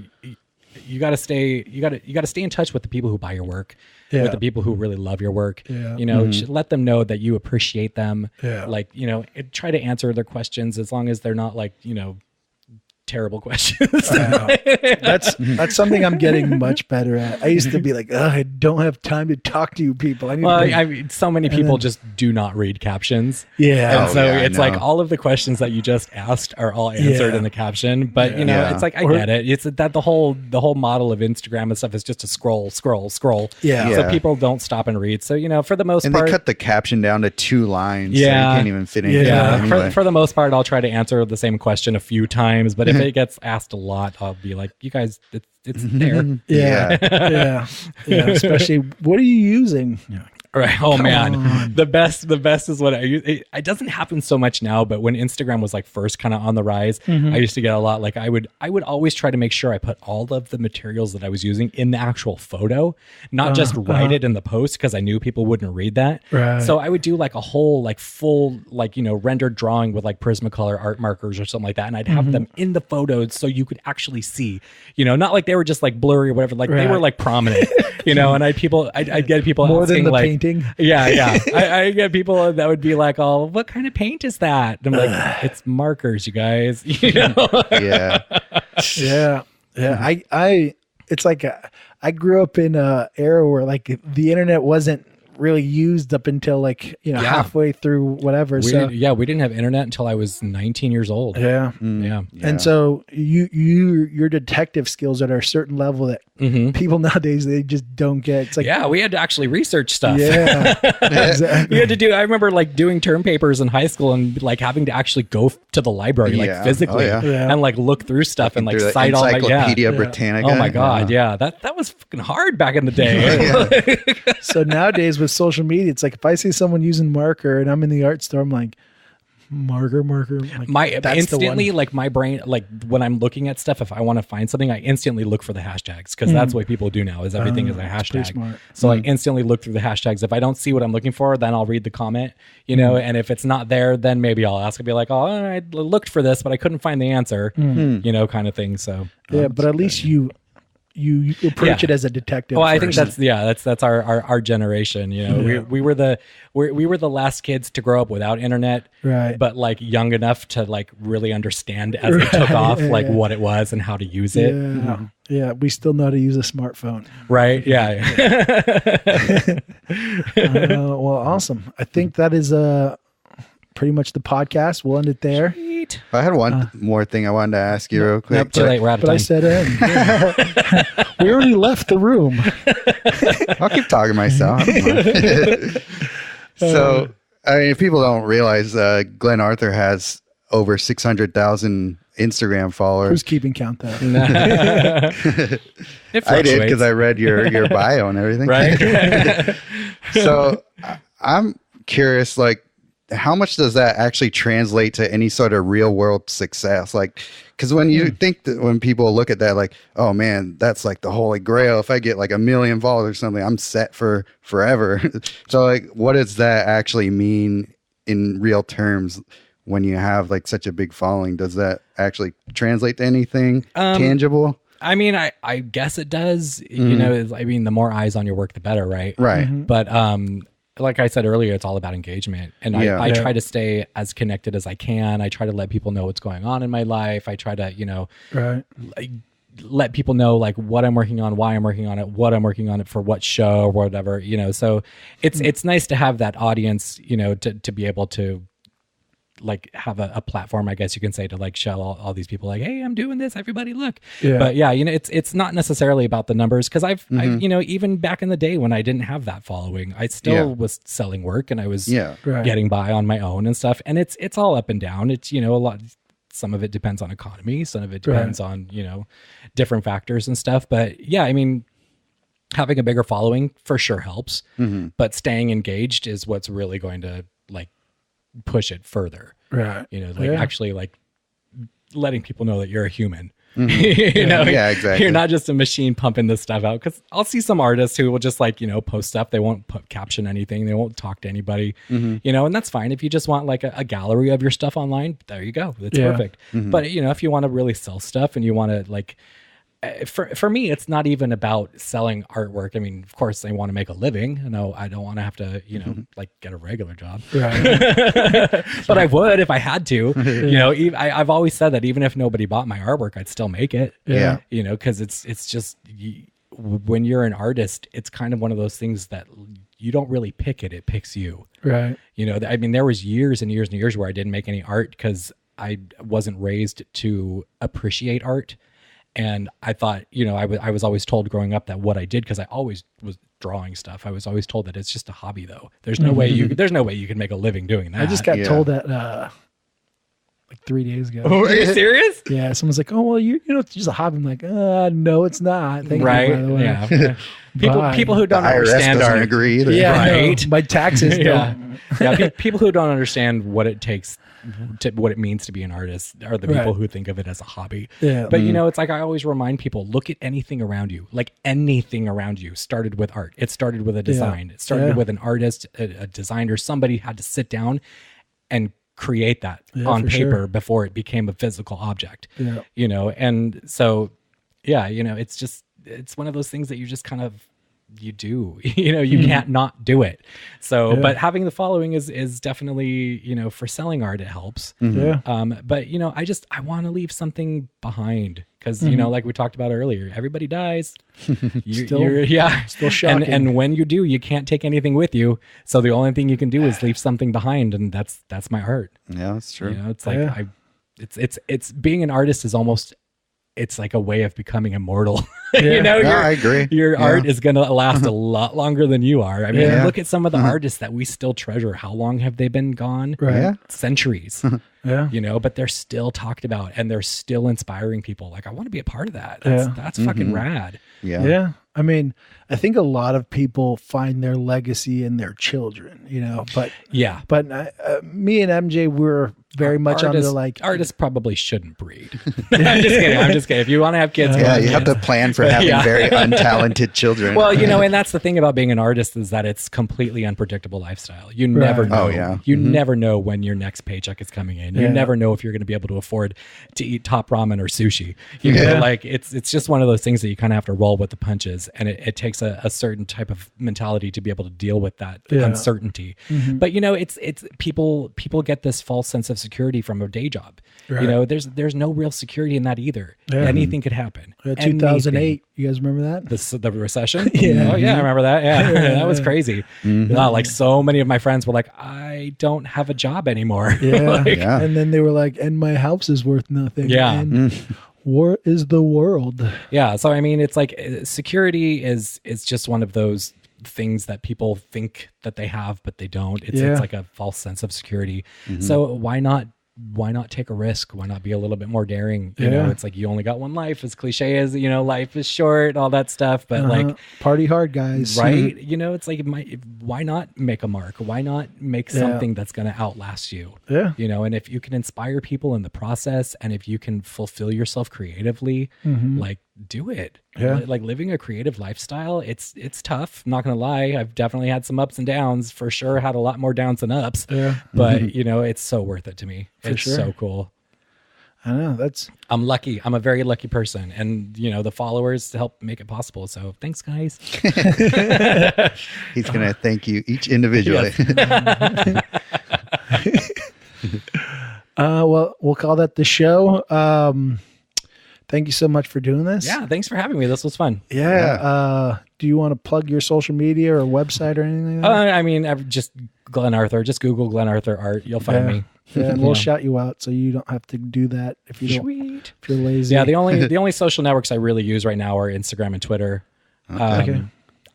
you got to stay in touch with the people who buy your work, with the people who really love your work. You know, let them know that you appreciate them. Like, you know, try to answer their questions as long as they're not like, you know, terrible questions. That's something I'm getting much better at. I used to be like, I don't have time to talk to you people. I mean, so many people just do not read captions. Yeah. And so it's like all of the questions that you just asked are all answered in the caption. But you know, it's like, I get it. It's that the whole model of Instagram and stuff is just to scroll. Yeah. So people don't stop and read. So, you know, for the most part. And they cut the caption down to 2 lines. So you can't even fit anything. Anyway. For the most part, I'll try to answer the same question a few times. But if it gets asked a lot, I'll be like, you guys, it's there. Yeah. Especially, what are you using? Right. Oh man, the best is what I use. It doesn't happen so much now, but when Instagram was like first kind of on the rise, I used to get a lot. Like I would always try to make sure I put all of the materials that I was using in the actual photo, not just write it in the post, because I knew people wouldn't read that. Right. So I would do like a whole like full like, you know, rendered drawing with like Prismacolor art markers or something like that, and I'd have them in the photos so you could actually see. You know, not like they were just like blurry or whatever. Like they were like prominent. You know, and I'd get people more asking, than the like, painting. Yeah. I get people that would be like, "Oh, what kind of paint is that?" And I'm like, "It's markers, you guys." You know? Yeah. I it's like I grew up in a era where like the internet wasn't really used up until like, you know, halfway through whatever. We didn't have internet until I was 19 years old. Yeah. And so your detective skills at a certain level that people nowadays, they just don't get. It's like, we had to actually research stuff. Yeah. Exactly. We had to do, I remember like doing term papers in high school and like having to actually go to the library, like physically and like look through stuff and like cite all my Encyclopedia Britannica. Oh my God. Yeah. That was fucking hard back in the day. So nowadays with social media, it's like if I see someone using marker and I'm in the art store, I'm like, marker. Like, instantly, like my brain, like when I'm looking at stuff, if I want to find something, I instantly look for the hashtags, because that's what people do now, is everything is a hashtag. So I instantly look through the hashtags. If I don't see what I'm looking for, then I'll read the comment, you know, and if it's not there, then maybe I'll ask. I'll be like, oh, I looked for this, but I couldn't find the answer, you know, kind of thing. So but at least you approach it as a detective. Well, I think that's our generation. You know, we were the last kids to grow up without internet, right? But like young enough to like really understand as it took off, like what it was and how to use it. Yeah, we still know how to use a smartphone, right? Yeah. Well, awesome. I think that is pretty much the podcast. We'll end it there. I had one more thing I wanted to ask you real quick. Nope, too late. We're out of time. I said we already left the room. I'll keep talking myself. So, I mean, if people don't realize, Glenn Arthur has over 600,000 Instagram followers. Who's keeping count though? I did because I read your bio and everything. Right. So I'm curious, like, how much does that actually translate to any sort of real world success? Like, because when you think that when people look at that, like, oh man, that's like the holy grail. If I get like 1 million followers or something, I'm set for forever. So like, what does that actually mean in real terms when you have like such a big following? Does that actually translate to anything tangible? I mean, I guess it does. You know, I mean, the more eyes on your work, the better, right? Right. But like I said earlier, it's all about engagement. And I try to stay as connected as I can. I try to let people know what's going on in my life. I try to, you know, like, let people know like what I'm working on, why I'm working on it, what I'm working on it for, what show or whatever, you know. So it's nice to have that audience, you know, to be able to like have a platform, I guess you can say, to like show all these people like, hey, I'm doing this, everybody look. But yeah, you know, it's not necessarily about the numbers, because I've you know, even back in the day when I didn't have that following, I still was selling work and I was getting by on my own and stuff. And it's all up and down. It's, you know, some of it depends on economy, some of it depends on, you know, different factors and stuff. But yeah, I mean, having a bigger following for sure helps, but staying engaged is what's really going to like push it further, right? You know, like actually like letting people know that you're a human. You know, exactly. You're not just a machine pumping this stuff out. Because I'll see some artists who will just like, you know, post stuff. They won't caption anything. They won't talk to anybody. You know, and that's fine. If you just want like a gallery of your stuff online, there you go. It's perfect. But you know, if you want to really sell stuff and you want to like, for me, it's not even about selling artwork. I mean, of course, I want to make a living. No, I don't want to have to, you know, like get a regular job. Right. But I would if I had to. You know, I've always said that even if nobody bought my artwork, I'd still make it. Yeah. You know, because it's just when you're an artist, it's kind of one of those things that you don't really pick it; it picks you. Right. You know, I mean, there was years and years and years where I didn't make any art because I wasn't raised to appreciate art. And I thought, you know, I was always told growing up that what I did, because I always was drawing stuff, I was always told that it's just a hobby, though. There's no way you can make a living doing that. I just got told that like 3 days ago. Oh, are you serious? Yeah, someone's like, "Oh, well, you know, it's just a hobby." I'm like, "No, it's not." Thank you, by the way. Yeah. People who don't understand art agree either. Yeah, right. No, my taxes don't. People who don't understand what it takes, what it means to be an artist, are the people who think of it as a hobby. Yeah. But you know, it's like I always remind people: look at anything around you. Like anything around you started with art. It started with a design. It started with an artist, a designer. Somebody had to sit down and create that on paper before it became a physical object. Yeah. You know, and so you know, it's one of those things that you just kind of you do. You know, you can't not do it. So but having the following is definitely, you know, for selling art, it helps. But you know, I want to leave something behind, because you know, like we talked about earlier, everybody dies. Still shocking. And when you do, you can't take anything with you. So the only thing you can do is leave something behind, and that's my art. Yeah, that's true. You know, it's like it's being an artist is almost, it's like a way of becoming immortal. You know, I agree. Your art is going to last a lot longer than you are. I mean, look at some of the artists that we still treasure. How long have they been gone? Centuries. You know, but they're still talked about and they're still inspiring people. Like, I want to be a part of that. That's fucking rad. Yeah. I mean, I think a lot of people find their legacy in their children, you know, but me and MJ, we're very much on the like, artists probably shouldn't breed. I'm just kidding. If you want to have kids, you have to plan for having very untalented children. Well, you know, and that's the thing about being an artist, is that it's completely unpredictable lifestyle. You never know. You never know when your next paycheck is coming in. You never know if you're going to be able to afford to eat top ramen or sushi. You know, like it's just one of those things that you kind of have to roll with the punches, and it takes a certain type of mentality to be able to deal with that uncertainty. But you know, it's people get this false sense of security from a day job. You know, there's no real security in that either. Anything could happen. 2008, you guys remember that? The recession? Oh yeah, I remember that. Yeah, that was crazy. Like so many of my friends were like, I don't have a job anymore. And then they were like, and my house is worth nothing. And war is the world. Yeah. So I mean, it's like security is just one of those things that people think that they have, but they don't. It's like a false sense of security. So why not why not take a risk? Why not be a little bit more daring? You know, it's like you only got one life, as cliche as, you know, life is short, all that stuff. But like, party hard, guys. Right? You know, it's like, why not make a mark? Why not make something that's going to outlast you? Yeah. You know, and if you can inspire people in the process, and if you can fulfill yourself creatively, like, do it. Yeah. Like living a creative lifestyle, it's tough. I'm not going to lie. I've definitely had some ups and downs, for sure. Had a lot more downs than ups. Yeah. But you know, it's so worth it to me. It's sure. so cool. I know, I'm lucky. I'm a very lucky person, and you know, the followers help make it possible. So thanks, guys. He's gonna thank you each individually. Well, we'll call that the show. Thank you so much for doing this. Yeah, thanks for having me. This was fun. Yeah. Do you want to plug your social media or website or anything like that? I mean, just Glenn Arthur. Just Google Glenn Arthur art. You'll find me. Yeah, and we'll shout you out, so you don't have to do that if you don't. If you're lazy. Yeah, the only social networks I really use right now are Instagram and Twitter. Okay.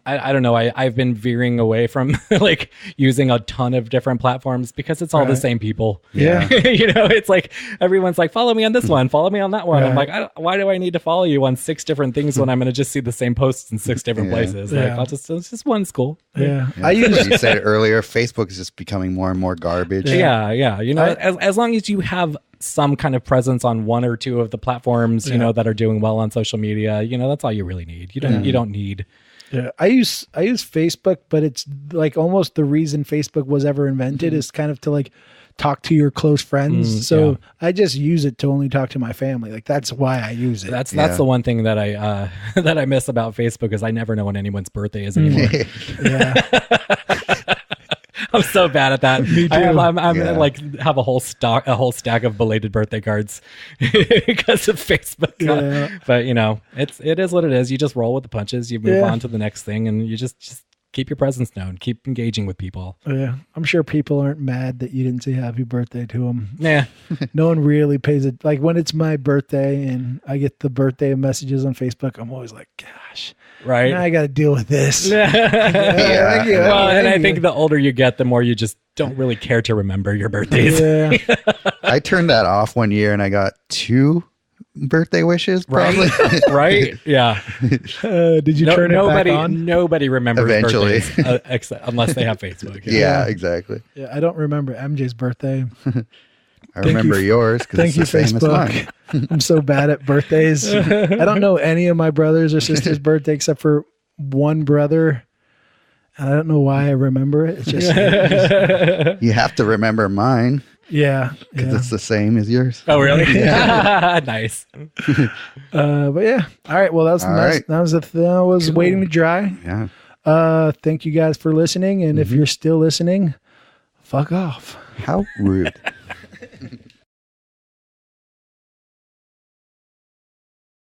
I don't know. I've been veering away from like using a ton of different platforms because it's all the same people. Yeah. You know, it's like everyone's like, follow me on this one, follow me on that one. I'm like, why do I need to follow you on 6 different things when I'm going to just see the same posts in 6 different places? Like, it's just one school. Yeah. You said it earlier, Facebook is just becoming more and more garbage. Yeah. You know, as long as you have some kind of presence on 1 or 2 of the platforms, you know, that are doing well on social media, you know, that's all you really need. You don't need. Yeah, I use Facebook, but it's like almost the reason Facebook was ever invented is kind of to like talk to your close friends. So I just use it to only talk to my family. Like that's why I use it. That's the one thing that I that I miss about Facebook is I never know when anyone's birthday is anymore. I'm so bad at that. Me too. I'm like have a whole stack of belated birthday cards because of Facebook. Yeah. But you know, it is what it is. You just roll with the punches. You move on to the next thing, and you just keep your presence known. Keep engaging with people. Yeah, I'm sure people aren't mad that you didn't say happy birthday to them. Yeah, no one really pays it. Like when it's my birthday and I get the birthday messages on Facebook, I'm always like, gosh. Right. Now I got to deal with this. Well, and I think the older you get, the more you just don't really care to remember your birthdays. Yeah. I turned that off one year and I got 2 birthday wishes, probably. Right? Yeah. Did you turn it back on? Nobody remembers eventually birthdays, unless they have Facebook. Yeah, exactly. Yeah, I don't remember MJ's birthday. I remember yours because it's the same as mine. I'm so bad at birthdays. I don't know any of my brothers or sisters' birthday except for one brother. And I don't know why I remember it. It's just you have to remember mine. Yeah. Because it's the same as yours. Oh, really? Yeah. Nice. But yeah. All right. Well, that was waiting to dry. Yeah. Thank you guys for listening. And if you're still listening, fuck off. How rude.